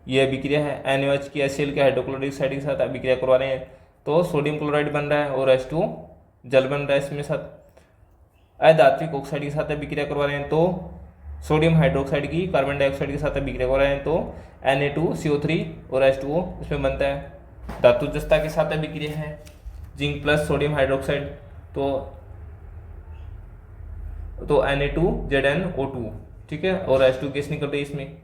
ये अभिक्रिया है NaOH की HCl के हाइड्रोक्लोरिक साइड के साथ अभिक्रिया करवा रहे हैं, तो सोडियम क्लोराइड बन रहा है और H2 जल बन रहा है इसमें साथ। अधात्विक ऑक्साइड के साथ अभिक्रिया करवा रहे हैं, तो सोडियम हाइड्रोक्साइड की कार्बन डाइऑक्साइड के साथ अभिक्रिया करवा रहे हैं, तो Na2CO3 और H2O इसमें बनता है। धातु जस्ता के साथ अभिक्रिया है, जिंक प्लस सोडियम हाइड्रोक्साइड, तो Na2ZnO2, ठीक है, और H2 गैस निकल रही है इसमें।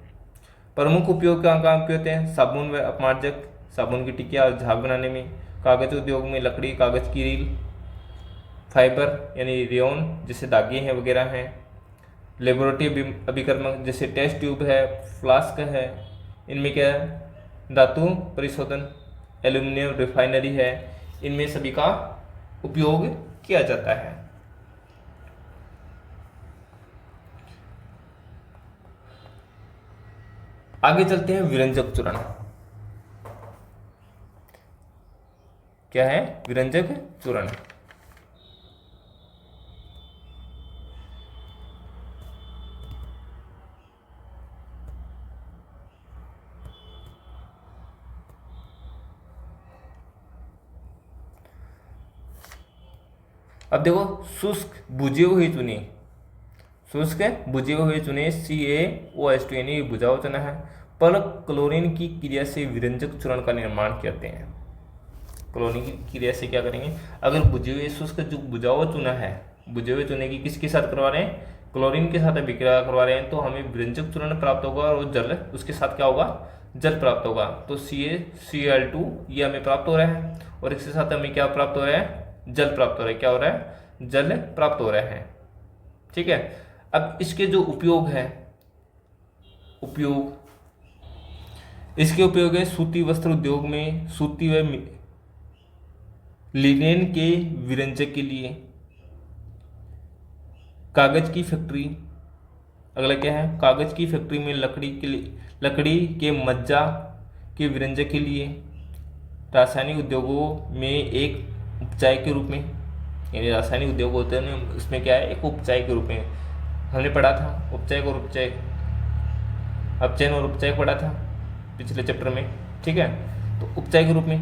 प्रमुख उपयोग कहाँ उपयोग होते हैं, साबुन व अपमार्जक, साबुन की टिकिया और झाग बनाने में, कागज उद्योग में लकड़ी, कागज की रील, फाइबर यानी रेयन जैसे धागे हैं वगैरह हैं, लेबोरेटरी अभिकर्मक जैसे टेस्ट ट्यूब है, फ्लास्क है, इनमें क्या है, धातु परिशोधन, एल्यूमिनियम रिफाइनरी है, इनमें सभी का उपयोग किया जाता है। आगे चलते हैं, विरंजक चूर्ण क्या है, विरंजक चूर्ण। अब देखो, शुष्क बुझे हुए चूने, शुष्क बुझे हुए चूने CaOH2 यानी बुझा हुआ चूना है, पर क्लोरीन की क्रिया से विरंजक चूर्ण का निर्माण करते हैं। क्लोरीन की क्रिया से क्या करेंगे, अगर बुझे हुए शुष्क जो बुझा हुआ चूना है, बुझे हुए चूने की किसके साथ करवा रहे हैं, क्लोरीन के साथ अभिक्रिया करवा रहे हैं, तो हमें विरंजक चूर्ण प्राप्त होगा और जल उसके साथ क्या होगा, जल प्राप्त होगा। तो CaCl2 ये हमें प्राप्त हो रहा है और इसके साथ हमें क्या प्राप्त हो रहा है, जल प्राप्त हो रहा है। क्या हो रहा है, जल प्राप्त हो रहा है। ठीक है। अब इसके जो उपयोग है, इसके उपयोग है सूती वस्त्र उद्योग में, सूती व लिनेन के विरंजक के लिए, कागज की फैक्ट्री, अगला क्या है, कागज की फैक्ट्री में लकड़ी के मज्जा के विरंजक के लिए, रासायनिक उद्योगों में एक उपचाय के रूप में, यानी रासायनिक उद्योग होते हैं उसमें क्या है, एक उपचाय के रूप में। हमने पढ़ा था उपचायक और उपचायक, अपचयन और उपचायक पढ़ा था पिछले चैप्टर में। ठीक है। तो उपचाय के रूप में,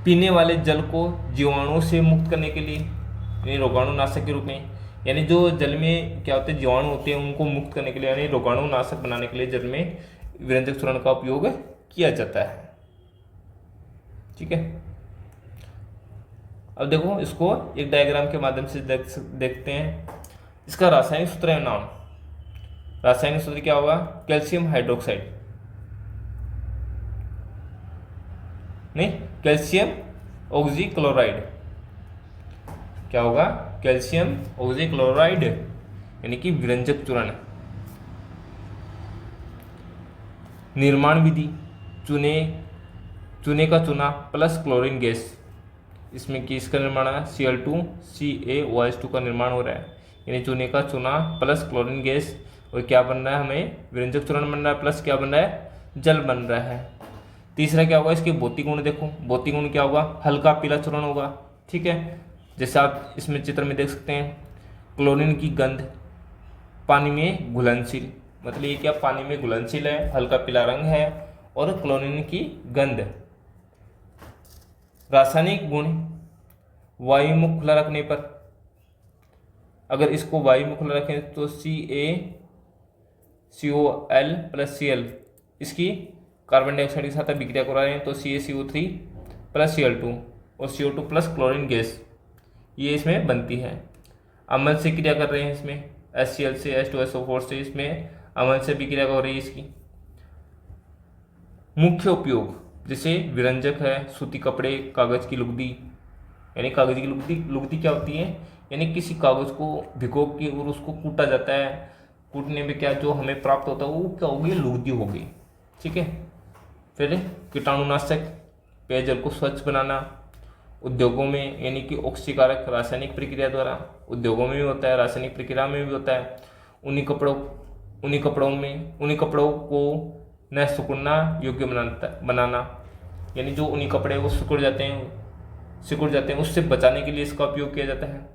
पीने वाले जल को जीवाणुओं से मुक्त करने के लिए, यानी रोगाणुनाशक के रूप में, यानी जो जल में क्या होते हैं, जीवाणु होते हैं, उनको मुक्त करने के लिए, यानी रोगाणुनाशक बनाने के लिए जल में विरंजक चूर्ण का उपयोग किया जाता है। ठीक है। अब देखो इसको एक डायग्राम के माध्यम से देखते हैं। इसका रासायनिक सूत्र है नाम, रासायनिक सूत्र क्या होगा, कैल्शियम हाइड्रोक्साइड, नहीं कैल्शियम ऑक्सीक्लोराइड, क्या होगा, कैल्शियम ऑक्सीक्लोराइड, यानी कि विरंजक चूर्ण। निर्माण विधि, चूने का चूना प्लस क्लोरीन गैस, इसमें किसका निर्माण है, Cl2 CaOH2 का निर्माण हो रहा है, यानी चूने का चूना प्लस क्लोरीन गैस, और क्या बन रहा है, हमें विरंजक चूर्ण बन रहा है, प्लस क्या बन रहा है, जल बन रहा है। तीसरा क्या होगा, इसके भौतिक गुण देखो, भौतिक गुण क्या होगा, हल्का पीला चूर्ण होगा। ठीक है। जैसे आप इसमें चित्र में देख सकते हैं, क्लोरीन की गंध, पानी में घुलनशील, मतलब ये क्या, पानी में घुलनशील है, हल्का पीला रंग है, और क्लोरीन की गंध। रासायनिक गुण, वायुमुख खुला रखने पर, अगर इसको वायुमुख खुला रखें तो CaCOl प्लस Cl, इसकी कार्बन डाइऑक्साइड के साथ अभिक्रिया करा रहे हैं तो CaCO3 प्लस Cl2 और CO2 प्लस क्लोरीन गैस, ये इसमें बनती है। अम्ल से क्रिया कर रहे हैं इसमें, HCl से H2SO4 से, इसमें अम्ल से भी क्रिया हो रही है इसकी। मुख्य उपयोग, जैसे विरंजक है, सूती कपड़े, कागज की लुगदी, यानी कागज की लुगदी क्या होती है, यानी किसी कागज को भिगो के और उसको कूटा जाता है, कूटने में क्या जो हमें प्राप्त होता है वो क्या होगी, लुगदी होगी। ठीक है। फिर कीटाणुनाशक, पेयजल को स्वच्छ बनाना, उद्योगों में, यानी कि ऑक्सीकारक रासायनिक प्रक्रिया द्वारा, उद्योगों में भी होता है, रासायनिक प्रक्रिया में भी होता है। उन्हीं कपड़ों को न सिकुड़ना योग्य बनाना, यानी जो उन्हीं कपड़े वो सिकुड़ जाते हैं उससे बचाने के लिए इसका उपयोग किया जाता है।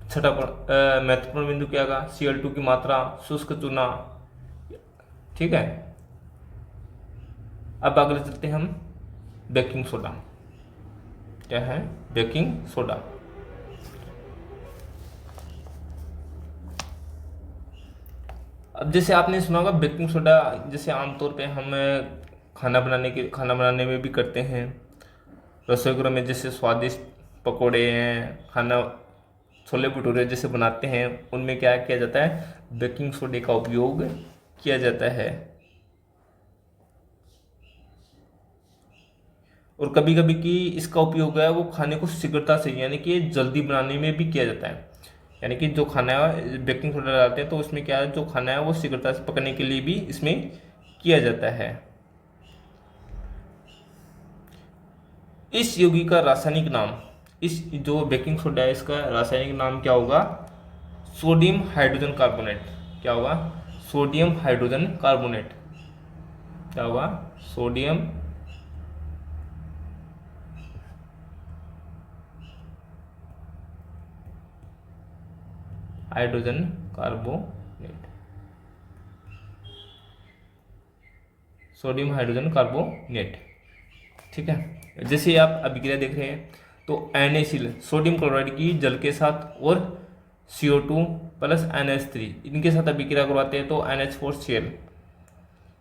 छठा महत्वपूर्ण बिंदु क्या होगा, Cl2 की मात्रा, शुष्क चूना। ठीक है। अब अगले चलते हैं हम बेकिंग सोडा। क्या है, बेकिंग सोडा। अब जैसे आपने सुना होगा बेकिंग सोडा, जैसे आमतौर पे हम खाना बनाने में भी करते हैं, रसोई घरों में जैसे स्वादिष्ट पकोड़े हैं, खाना छोले भटूरे जैसे बनाते हैं, उनमें क्या किया जाता है, बेकिंग सोडे का उपयोग किया जाता है। और कभी कभी की इसका उपयोग है वो खाने को शीघ्रता से, यानी कि जल्दी बनाने में भी किया जाता है, यानी कि जो खाना है बेकिंग सोडा डालते हैं तो उसमें क्या है, जो खाना है वो शीघ्रता से पकने के लिए भी इसमें किया जाता है। इस यौगिक का रासायनिक नाम, इस जो बेकिंग सोडा है इसका रासायनिक नाम क्या होगा, सोडियम हाइड्रोजन कार्बोनेट। क्या होगा, सोडियम हाइड्रोजन कार्बोनेट। क्या होगा, sodium hydrogen carbonate, sodium hydrogen carbonate. ठीक है। जैसे आप अभिक्रिया देख रहे हैं, तो NaCl सोडियम क्लोराइड की जल के साथ और CO2 प्लस NH3 इनके साथ अभिक्रिया करवाते हैं तो NH4Cl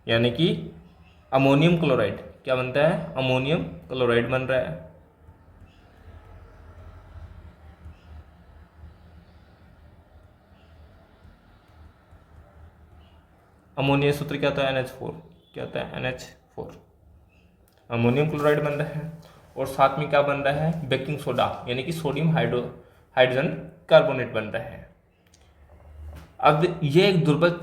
यानी कि अमोनियम क्लोराइड क्या बनता है, अमोनियम क्लोराइड बन रहा है। अमोनिया सूत्र क्या होता है, NH4 क्या होता है, NH4 अमोनियम क्लोराइड बन रहा है। और साथ में क्या बन रहा है, बेकिंग सोडा यानी कि सोडियम हाइड्रोजन कार्बोनेट बन रहा है। अब ये एक दुर्बल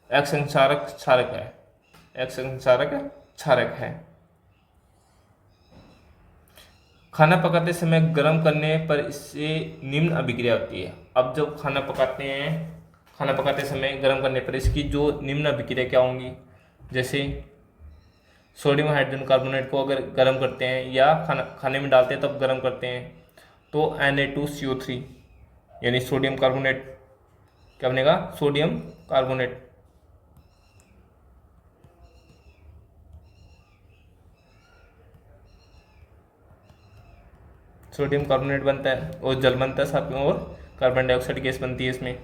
एक संचारक क्षारक है, एक संचारक क्षारक है। खाना पकाते समय गर्म करने पर इससे निम्न अभिक्रिया होती है। अब जब खाना पकाते समय गर्म करने पर इसकी जो निम्न अभिक्रिया क्या होंगी, जैसे सोडियम हाइड्रोजन कार्बोनेट को अगर गर्म करते हैं या खाने में डालते हैं तब गर्म करते हैं तो Na2CO3 यानी सोडियम कार्बोनेट क्या बनेगा, सोडियम कार्बोनेट। सोडियम कार्बोनेट बनता है और जल बनता है साथ में, और कार्बन डाइऑक्साइड गैस बनती है इसमें।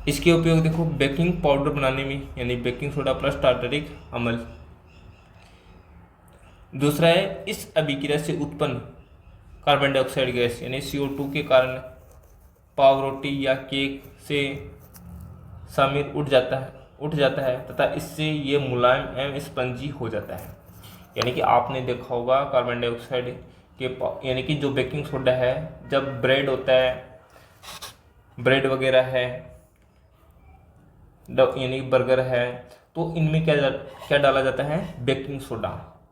इसके उपयोग देखो बेकिंग पाउडर बनाने में यानी बेकिंग सोडा प्लस टार्टरिक अम्ल। दूसरा है इस अभिक्रिया से उत्पन्न कार्बन डाइऑक्साइड गैस यानी CO2 के कारण पाव रोटी या केक से शामिल उठ जाता है तथा इससे ये मुलायम एवं स्पंजी हो जाता है। यानी कि आपने देखा होगा कार्बन डाइऑक्साइड के यानी कि जो बेकिंग सोडा है, जब ब्रेड होता है, ब्रेड वगैरह है यानी बर्गर है, तो इनमें क्या डाला जाता है, बेकिंग सोडा,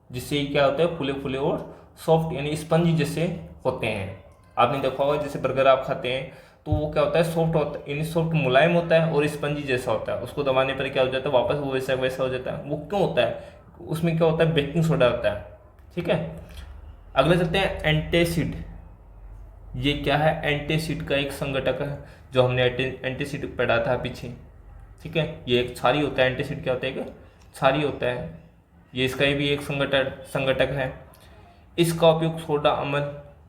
जिससे क्या होता है फूले फूले और सॉफ्ट यानी स्पंजी जैसे होते हैं। आपने देखा होगा जैसे बर्गर आप खाते हैं तो वो क्या होता है, सॉफ्ट होता है यानी सॉफ्ट मुलायम होता है और स्पंजी जैसा होता है। उसको दबाने पर क्या हो जाता है, वापस वो वैसा वैसा हो जाता है। वो क्यों होता है, उसमें क्या होता है, बेकिंग सोडा होता है। ठीक है, अगले चलते हैं एंटासिड। ये क्या है, एंटासिड का एक संघटक है जो हमने एंटासिड पढ़ा था पीछे। ठीक है, ये एक क्षारी होता है। एंटासिड क्या होता है, एक क्षारी होता है। ये इसका भी एक संघटक है। इसका उपयोग सोडा अम्ल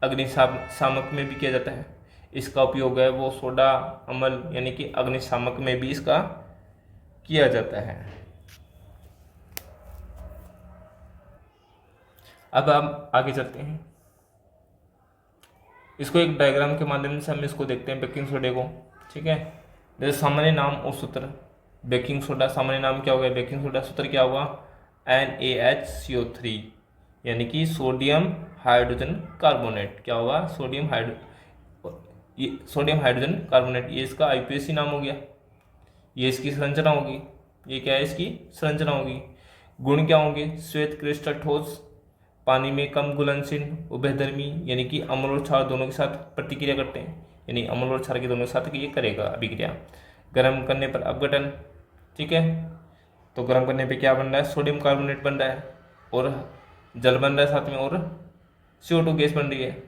अग्निशामक में भी किया जाता है। इसका उपयोग है वो सोडा अम्ल यानी कि अग्निशामक में भी इसका किया जाता है। अब हम आगे चलते हैं, इसको एक डायग्राम के माध्यम से हम इसको देखते हैं बेकिंग सोडे को। ठीक है, जैसे सामान्य नाम और सूत्र बेकिंग सोडा, सामान्य नाम क्या होगा बेकिंग सोडा, सूत्र क्या होगा NaHCO3 यानी कि सोडियम हाइड्रोजन कार्बोनेट। क्या होगा, सोडियम हाइड्रोजन कार्बोनेट। ये इसका IUPAC नाम हो गया, ये इसकी संरचना होगी। ये क्या है, इसकी संरचना होगी। गुण क्या होंगे, श्वेत क्रिस्टल ठोस, पानी में कम घुलनशील, उभयधर्मी यानी कि अम्ल और क्षार दोनों के साथ प्रतिक्रिया करते हैं, यानी अम्ल और क्षार के दोनों के साथ ये करेगा अभिक्रिया। गर्म करने पर अपघटन। ठीक है, तो गर्म करने पे क्या बन रहा है, सोडियम कार्बोनेट बन रहा है और जल बन रहा है साथ में, और CO2 गैस बन रही है।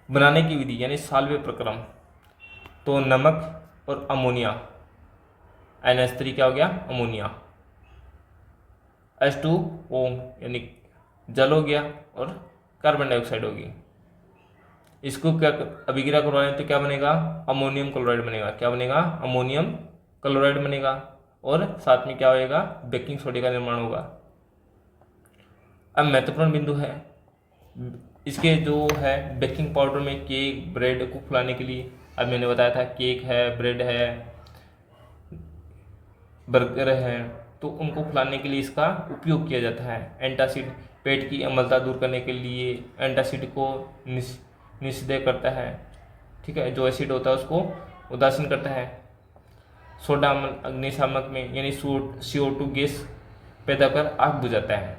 बनाने की विधि यानी साल्वे प्रक्रम, तो नमक और अमोनिया, NH3 क्या हो गया, अमोनिया, H2O यानी जल हो गया और कार्बन डाइऑक्साइड होगी। इसको क्या अभिक्रिया करवाएं तो क्या बनेगा, अमोनियम क्लोराइड बनेगा। क्या बनेगा, अमोनियम क्लोराइड बनेगा और साथ में क्या होएगा, बेकिंग सोडे का निर्माण होगा। अब महत्वपूर्ण बिंदु है इसके जो है बेकिंग पाउडर में केक ब्रेड को फुलाने के लिए, अब मैंने बताया था केक है, ब्रेड है, बर्गर है, तो उनको फुलाने के लिए इसका उपयोग किया जाता है। एंटासिड पेट की अम्लता दूर करने के लिए एंटासिड को निषेध करता है। ठीक है, जो एसिड होता है उसको उदासीन करता है। सोडा अम्ल अग्निशामक में यानी CO2 गैस पैदा कर आग बुझाता है।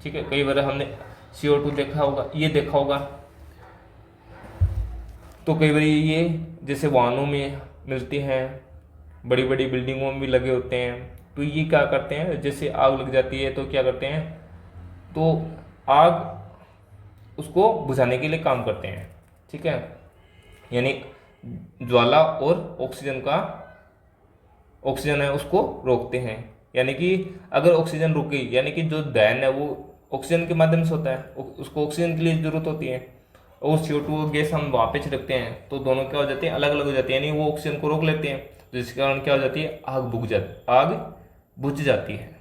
ठीक है, कई बार हमने CO2 देखा होगा, ये देखा होगा, तो कई बार ये जैसे वाहनों में मिलते हैं, बड़ी बड़ी बिल्डिंगों में भी लगे होते हैं। तो ये क्या करते हैं, जैसे आग लग जाती है तो क्या करते हैं, तो आग उसको बुझाने के लिए काम करते हैं। ठीक है, यानी ज्वाला और ऑक्सीजन है उसको रोकते हैं। यानी कि अगर ऑक्सीजन रुक गई, यानी कि जो दहन है वो ऑक्सीजन के माध्यम से होता है, उसको ऑक्सीजन के लिए जरूरत होती है, और CO2 गैस हम वहाँ पे छिड़कते हैं तो दोनों क्या हो जाते हैं, अलग अलग हो जाती है, यानी वो ऑक्सीजन को रोक लेते हैं, तो जिसके कारण क्या हो जाती है, आग बुझ जाती है।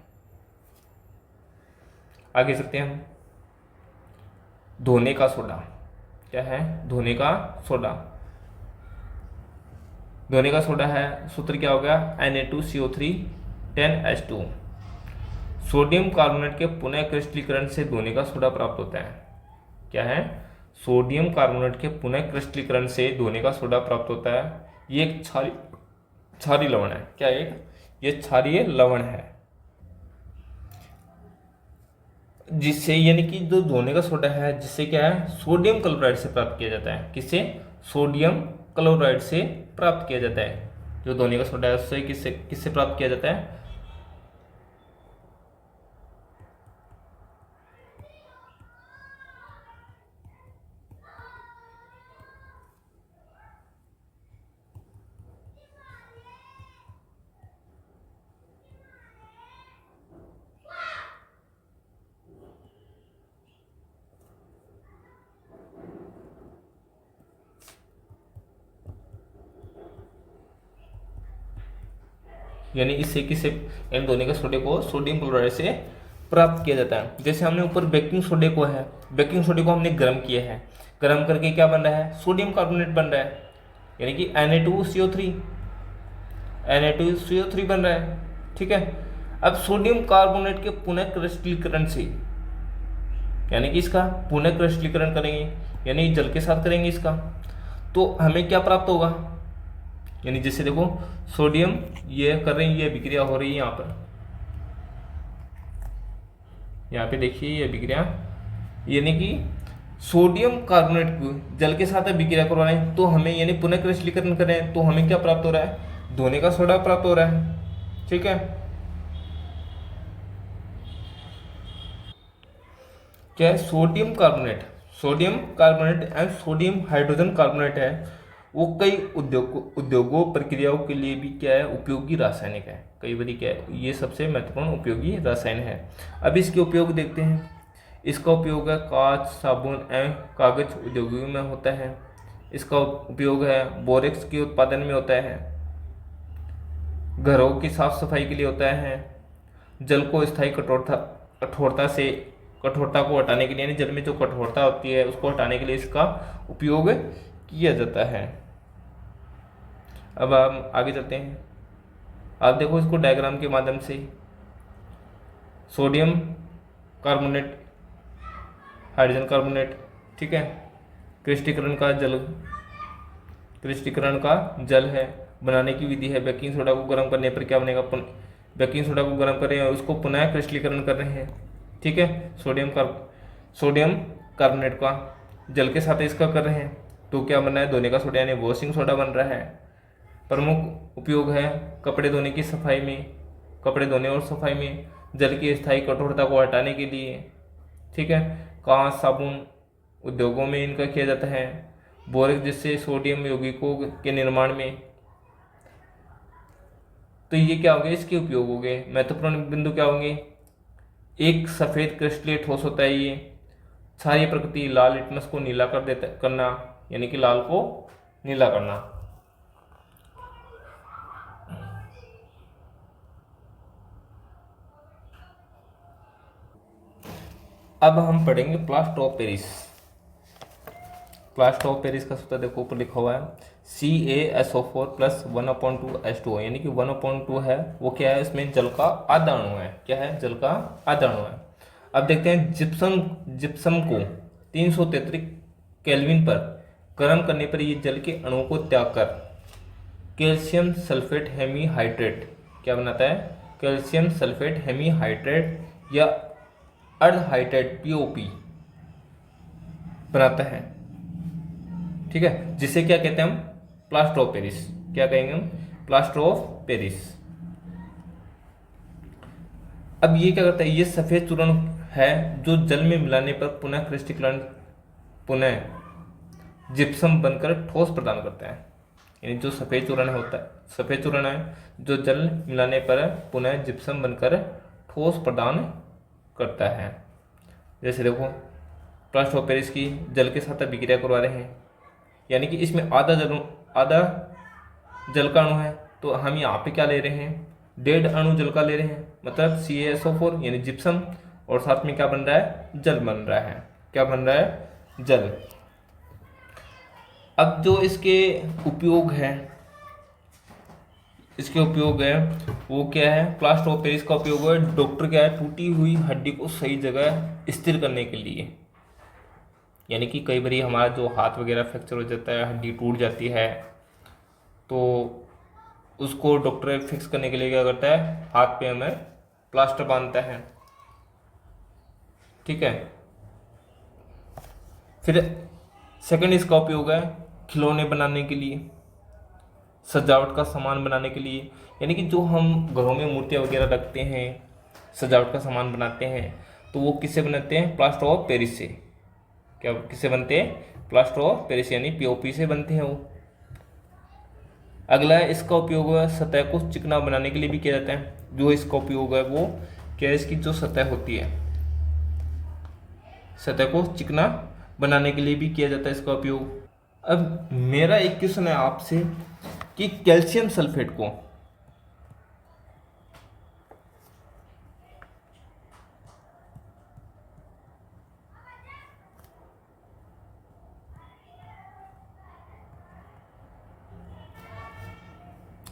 आगे चलते हैं हम। धोने का सोडा क्या है, धोने का सोडा। धोने का सोडा है, सूत्र क्या हो गया, Na2CO3 10H2। सोडियम कार्बोनेट के पुनः क्रिस्टलीकरण से धोने का सोडा प्राप्त होता है। क्या है, सोडियम कार्बोनेट के पुनः क्रिस्टलीकरण से धोने का सोडा प्राप्त होता है। ये एक क्षारीय लवण है। क्या ये क्षारीय लवण है, जिससे यानी कि जो धोने का सोडा है, जिससे क्या है, सोडियम क्लोराइड से प्राप्त किया जाता है। किससे, सोडियम क्लोराइड से प्राप्त किया जाता है। जो धोने का सोडा है उससे किससे किससे प्राप्त किया जाता है, यानी इससे किससे, यानी धोने के सोडे को सोडियम क्लोराइड से प्राप्त किया जाता है। जैसे हमने ऊपर बेकिंग सोडे को है, बेकिंग सोडे को हमने गर्म किया है, गर्म करके क्या बन रहा है, सोडियम कार्बोनेट बन रहा है, यानी कि Na2CO3 बन रहा है। ठीक है, अब सोडियम कार्बोनेट के पुनः क्रिस्टलीकरण से, यानी कि इसका पुनः क्रिस्टलीकरण करेंगे, यानी जल के साथ करेंगे इसका, तो हमें क्या प्राप्त होगा, यानी जैसे देखो सोडियम ये कर रहे हैं, ये अभिक्रिया हो रही है यहाँ पे देखिए ये अभिक्रिया, यानी कि सोडियम कार्बोनेट को जल के साथ अभिक्रिया करवा रहे हैं, तो हमें यानी पुनः क्रिस्टलीकरण कर रहे हैं, तो हमें क्या प्राप्त हो रहा है, धोने का सोडा प्राप्त हो रहा है। ठीक है, क्या है, sodium carbonate and sodium hydrogen carbonate है, वो कई उद्योगों प्रक्रियाओं के लिए भी क्या है, उपयोगी रासायनिक है। कई बार क्या है, ये सबसे महत्वपूर्ण उपयोगी रसायन है। अब इसके उपयोग देखते हैं। इसका उपयोग है कांच, साबुन एवं कागज उद्योगों में होता है। इसका उपयोग है बोरेक्स के उत्पादन में होता है, घरों की साफ सफाई के लिए होता है, जल को स्थायी कठोरता को हटाने के लिए, यानी जल में जो कठोरता होती है उसको हटाने के लिए इसका उपयोग किया जाता है। अब हम आगे चलते हैं। आप देखो इसको डायग्राम के माध्यम से, सोडियम कार्बोनेट, हाइड्रोजन कार्बोनेट, ठीक है, क्रिस्टलीकरण का जल है, बनाने की विधि है, बेकिंग सोडा को गर्म करने पर क्या बनेगा, बेकिंग सोडा को गर्म कर रहे हैं और उसको पुनः क्रिस्टलीकरण कर रहे हैं। ठीक है, सोडियम कार्बोनेट का जल के साथ इसका कर रहे हैं, तो क्या बन रहा है, धोने का सोडा यानी वॉशिंग सोडा बन रहा है। प्रमुख उपयोग है कपड़े धोने और सफाई में, जल की स्थायी कठोरता को हटाने के लिए। ठीक है, कांच, साबुन उद्योगों में इनका किया जाता है, बोरेक्स जिससे सोडियम यौगिकों के निर्माण में। तो ये क्या हो गए, इसके उपयोग हो गए। महत्वपूर्ण बिंदु क्या होंगे, एक सफेद क्रिस्टलीय ठोस होता है ये, क्षारीय प्रकृति, लाल लिटमस को नीला करना, यानी कि लाल को नीला करना। अब हम पढ़ेंगे plaster of Paris. Plaster of Paris का सूत्र देखो ऊपर लिखा हुआ है, CaSO4 + 1/2H2O, यानी कि 1/2 है वो क्या है, इसमें जल का आधा अणु है। क्या है, जल का आधा अणु है। अब देखते हैं जिप्सम को 333 केल्विन पर गर्म करने पर ये जल के अणुओं को त्याग कर कैल्शियम सल्फेट हेमीहाइड्रेट क्या बनाता है, कैल्शियम सल्फेट हेमीहाइड्रेट या अर्धहाइड्रेट POP बनाता है। ठीक है, जिसे क्या कहते हैं हम, प्लास्टर ऑफ पेरिस। क्या कहेंगे हम, प्लास्टर ऑफ पेरिस। अब ये क्या करता है, ये सफेद चूर्ण है जो जल में मिलाने पर पुनः जिप्सम बनकर ठोस प्रदान करता है। यानी जो सफ़ेद चूर्ण होता है, सफ़ेद चूर्ण है जो जल मिलाने पर पुनः जिप्सम बनकर ठोस प्रदान करता है। जैसे देखो प्लास्टर ऑफ पेरिस की जल के साथ अभिक्रिया करवा रहे हैं, यानी कि इसमें आधा जल का अणु है, तो हम यहाँ पे क्या ले रहे हैं, 1.5 अणु जल का ले रहे हैं, मतलब CaSO4 यानी जिप्सम, और साथ में क्या बन रहा है, जल बन रहा है। क्या बन रहा है, जल। अब जो इसके उपयोग है, वो क्या है, प्लास्टर ऑफ पेरिस का उपयोग है डॉक्टर क्या है, टूटी हुई हड्डी को सही जगह स्थिर करने के लिए। यानी कि कई बार हमारा जो हाथ वगैरह फ्रैक्चर हो जाता है, हड्डी टूट जाती है, तो उसको डॉक्टर फिक्स करने के लिए क्या करता है, हाथ पे हमें प्लास्टर बांधता है। ठीक है। फिर सेकंड इसका उपयोग है खिलौने बनाने के लिए, सजावट का सामान बनाने के लिए। यानी कि जो हम घरों में मूर्तियाँ वगैरह रखते हैं, सजावट का सामान बनाते हैं, तो वो किससे बनाते हैं, प्लास्टर ऑफ पेरिस से। क्या किससे बनते हैं, प्लास्टर ऑफ पेरिस यानी POP से बनते हैं वो। अगला इसका उपयोग सतह को चिकना बनाने के लिए भी किया जाता है। जो इसका उपयोग है वो क्या है, इसकी जो सतह होती है, सतह को चिकना बनाने के लिए भी किया जाता है इसका उपयोग। अब मेरा एक क्वेश्चन है आपसे कि कैल्शियम सल्फेट को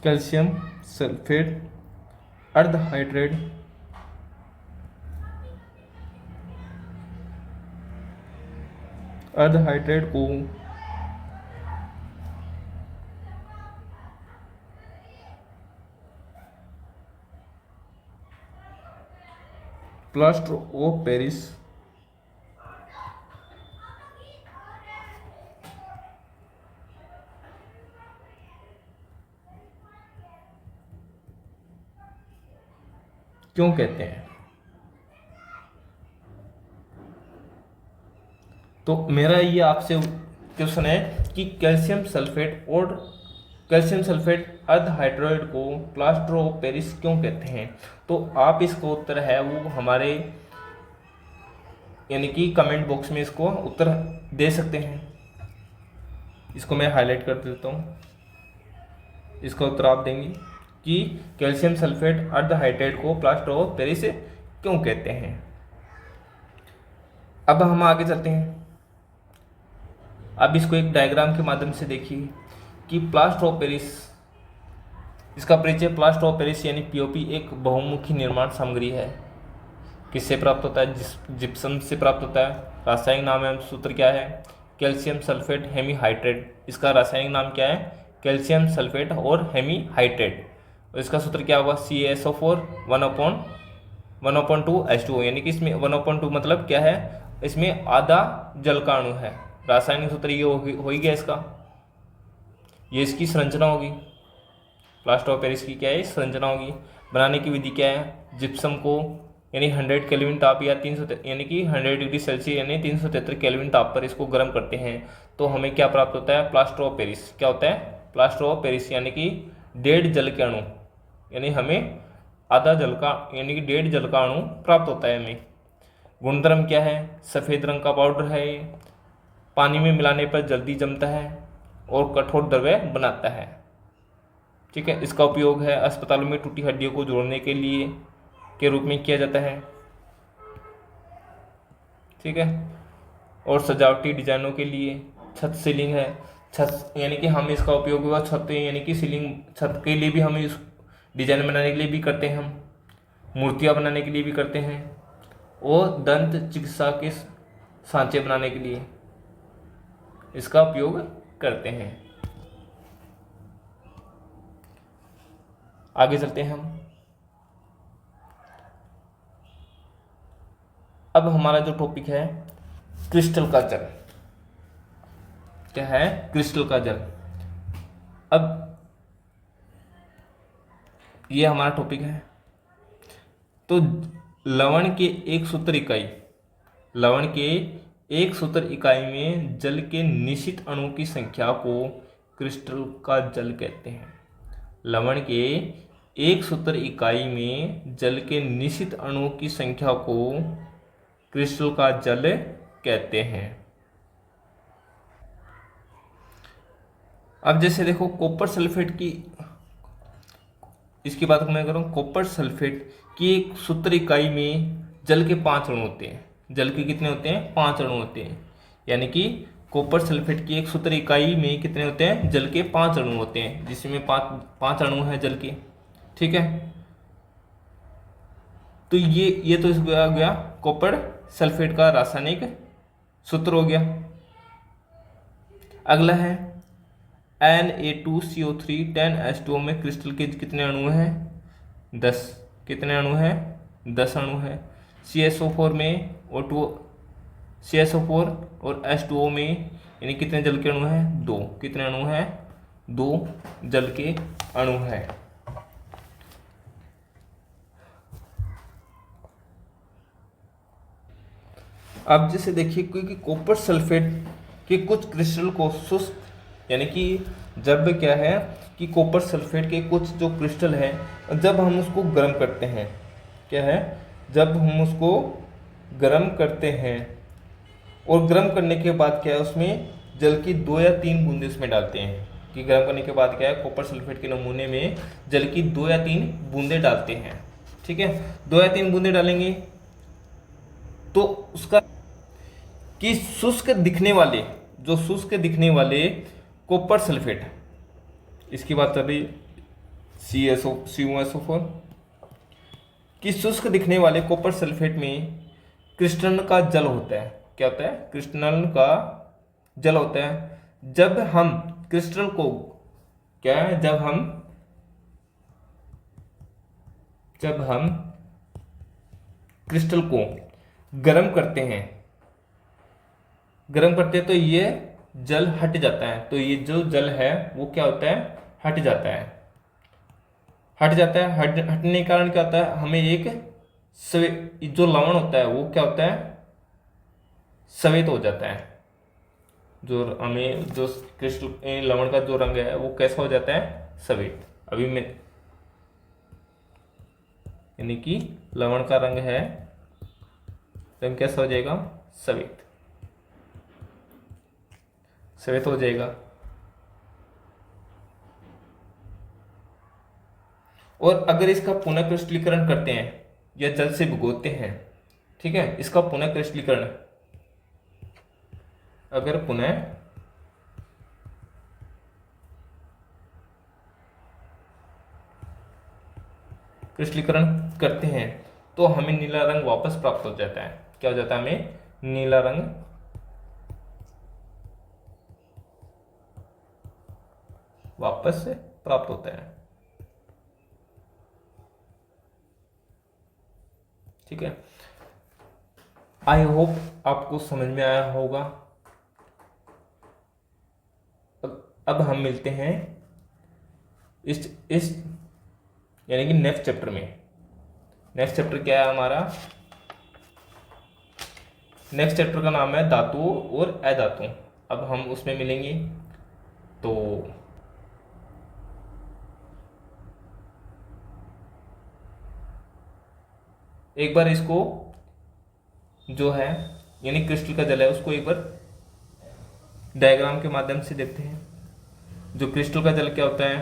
कैल्शियम सल्फेट अर्धहाइड्रेट को प्लास्टर ऑफ पेरिस क्यों कहते हैं। तो मेरा ये आपसे क्वेश्चन है कि कैल्शियम सल्फेट अर्धहाइड्रेट को प्लास्टर ऑफ पेरिस क्यों कहते हैं। तो आप इसका उत्तर है वो हमारे यानी कि कमेंट बॉक्स में इसको उत्तर दे सकते हैं। इसको मैं हाईलाइट कर देता हूँ। इसका उत्तर आप देंगे कि कैल्शियम सल्फेट अर्धहाइड्रेट को प्लास्टर ऑफ पेरिस क्यों कहते हैं। अब हम आगे चलते हैं। अब इसको एक डायग्राम के माध्यम से देखिए कि प्लास्टर ऑफ पेरिस, इसका परिचय, प्लास्टर ऑफ पेरिस यानी POP एक बहुमुखी निर्माण सामग्री है। किससे प्राप्त होता है, जिप्सम से प्राप्त होता है। रासायनिक नाम एवं सूत्र क्या है, कैल्शियम सल्फेट हेमीहाइड्रेट। इसका रासायनिक नाम क्या है, कैल्शियम सल्फेट और हेमीहाइड्रेट। और इसका सूत्र क्या होगा, CaSO4 1/2 H2O। यानी कि इसमें 1/2 मतलब क्या है, इसमें आधा जल का अणु है। रासायनिक सूत्र ये हो ही गया इसका, ये इसकी संरचना होगी। प्लास्टर ऑफ पेरिस की क्या है, संरचना होगी। बनाने की विधि क्या है, जिप्सम को यानी 100 केल्विन ताप या 300 यानी कि 100 डिग्री सेल्सियस यानी 373 केल्विन ताप पर इसको गर्म करते हैं, तो हमें क्या प्राप्त होता है, प्लास्टर ऑफ पेरिस। क्या होता है, प्लास्टर ऑफ पेरिस यानी कि 1.5 जल के अणु, यानी हमें आधा जल का यानी कि 1.5 जल का अणु प्राप्त होता है हमें। गुणधर्म क्या है, सफ़ेद रंग का पाउडर है ये, पानी में मिलाने पर जल्दी जमता है और कठोर द्रव्य बनाता है। ठीक है। इसका उपयोग है अस्पतालों में टूटी हड्डियों को जोड़ने के लिए के रूप में किया जाता है। ठीक है। और सजावटी डिजाइनों के लिए, छत सीलिंग है, छत यानी कि हम इसका उपयोग हुआ छत यानी कि सीलिंग, छत के लिए भी हम इस डिजाइन बनाने के लिए भी करते हैं, हम मूर्तियाँ बनाने के लिए भी करते हैं, और दंत चिकित्सा के सांचे बनाने के लिए इसका उपयोग करते हैं। आगे चलते हैं हम। अब हमारा जो टॉपिक है क्रिस्टल का जल, क्या है, क्रिस्टल का जल। अब ये हमारा टॉपिक है। तो लवण के एक सूत्र इकाई में जल के निश्चित अणु की संख्या को क्रिस्टल का जल कहते हैं। लवण के एक सूत्र इकाई में जल के निश्चित अणुओं की संख्या को क्रिस्टल का जल कहते हैं। अब जैसे देखो कॉपर सल्फेट की, इसकी बात मैं करूँ, कॉपर सल्फेट की एक सूत्र इकाई में जल के 5 अणु होते हैं। जल के कितने होते हैं? 5 अणु होते हैं। यानी कि कॉपर सल्फेट की एक सूत्र इकाई में कितने होते हैं? जल के 5 अणु होते हैं, जिसमें पांच अणु हैं जल के। ठीक है, तो ये तो आ गया कॉपर सल्फेट का रासायनिक सूत्र हो गया। अगला है Na2CO3 10H2O में क्रिस्टल के कितने अणु हैं? 10। कितने अणु हैं? 10 अणु हैं। CSO4 में CSO4 और H2O में यानी कितने जल के अणु हैं? 2। कितने अणु हैं? 2 जल के अणु हैं। अब जैसे देखिए, क्योंकि कॉपर सल्फेट के कुछ क्रिस्टल को शुष्क, यानी कि जब क्या है कि कॉपर सल्फेट के कुछ जो क्रिस्टल है, जब हम उसको गर्म करते हैं, क्या है, जब हम उसको गर्म करते हैं और गर्म करने के बाद क्या है, उसमें जल की 2 या 3 बूंदे उसमें डालते हैं। कि गर्म करने के बाद क्या है, कॉपर सल्फेट के नमूने में जल की 2 या 3 बूंदे डालते हैं। ठीक है, 2 या 3 बूंदे डालेंगे तो उसका कि शुष्क दिखने वाले कॉपर सल्फेट, इसकी बात कर रही CuSO4 कि शुष्क दिखने वाले कॉपर सल्फेट में क्रिस्टल का जल होता है। क्या होता है? क्रिस्टल का जल होता है। जब हम क्रिस्टल को क्या है, जब हम क्रिस्टल को गर्म करते हैं तो ये जल हट जाता है। तो ये जो जल है वो क्या होता है? हट जाता है। हटने के कारण क्या होता है, हमें एक जो लवण होता है वो क्या होता है? श्वेत हो जाता है। जो क्रिस्टल लवण का जो रंग है वो कैसा हो जाता है? श्वेत। अभी मैं यानी कि लवण का रंग है, रंग कैसा हो जाएगा? श्वेत हो जाएगा। और अगर इसका पुनः क्रिस्टलीकरण करते हैं या जल से भिगोते हैं, ठीक है, इसका पुनः क्रिस्टलीकरण अगर पुनः क्रिस्टलीकरण करते हैं तो हमें नीला रंग वापस प्राप्त हो जाता है। क्या हो जाता है? हमें नीला रंग वापस से प्राप्त होता है। ठीक है, आई होप आपको समझ में आया होगा। अब हम मिलते हैं इस यानी कि नेक्स्ट चैप्टर में। नेक्स्ट चैप्टर क्या है हमारा? नेक्स्ट चैप्टर का नाम है धातु और अधातु। अब हम उसमें मिलेंगे। तो एक बार इसको जो है यानी क्रिस्टल का जल है उसको एक बार डायग्राम के माध्यम से देखते हैं। जो क्रिस्टल का जल क्या होता है?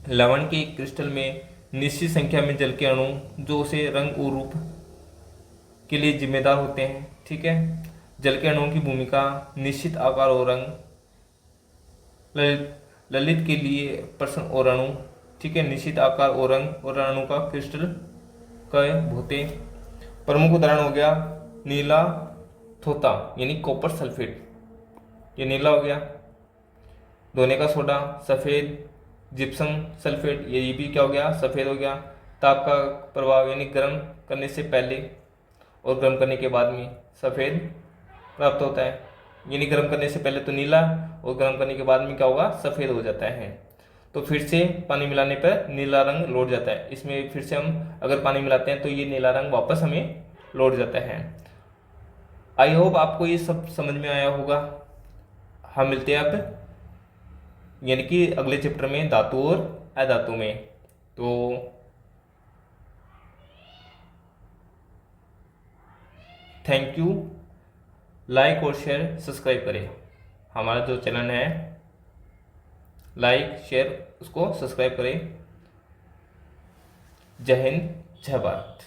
लवण के क्रिस्टल में निश्चित संख्या में जल के अणु जो उसे रंग और रूप के लिए जिम्मेदार होते हैं। ठीक है, जल के अणुओं की भूमिका निश्चित आकार और रंग, ललित के लिए प्रश्न और अणु। ठीक है, निश्चित आकार और रंग और अणु का क्रिस्टल का होते। प्रमुख उदाहरण हो गया नीला थोथा यानी कॉपर सल्फेट, ये नीला हो गया। धोने का सोडा सफ़ेद, जिप्सम सल्फेट ये भी क्या हो गया? सफ़ेद हो गया। ताप का प्रभाव यानी गर्म करने से पहले और गर्म करने के बाद में सफ़ेद प्राप्त होता है। यानी गर्म करने से पहले तो नीला और गर्म करने के बाद में क्या होगा? सफ़ेद हो जाता है। तो फिर से पानी मिलाने पर नीला रंग लौट जाता है। इसमें फिर से हम अगर पानी मिलाते हैं तो ये नीला रंग वापस हमें लौट जाता है। आई होप आपको ये सब समझ में आया होगा। हम मिलते हैं अब यानी कि अगले चैप्टर में धातु और अधातु में। तो थैंक यू। लाइक और शेयर सब्सक्राइब करें हमारा जो चैनल है, लाइक शेयर उसको सब्सक्राइब करें। जय हिंद, जय भारत।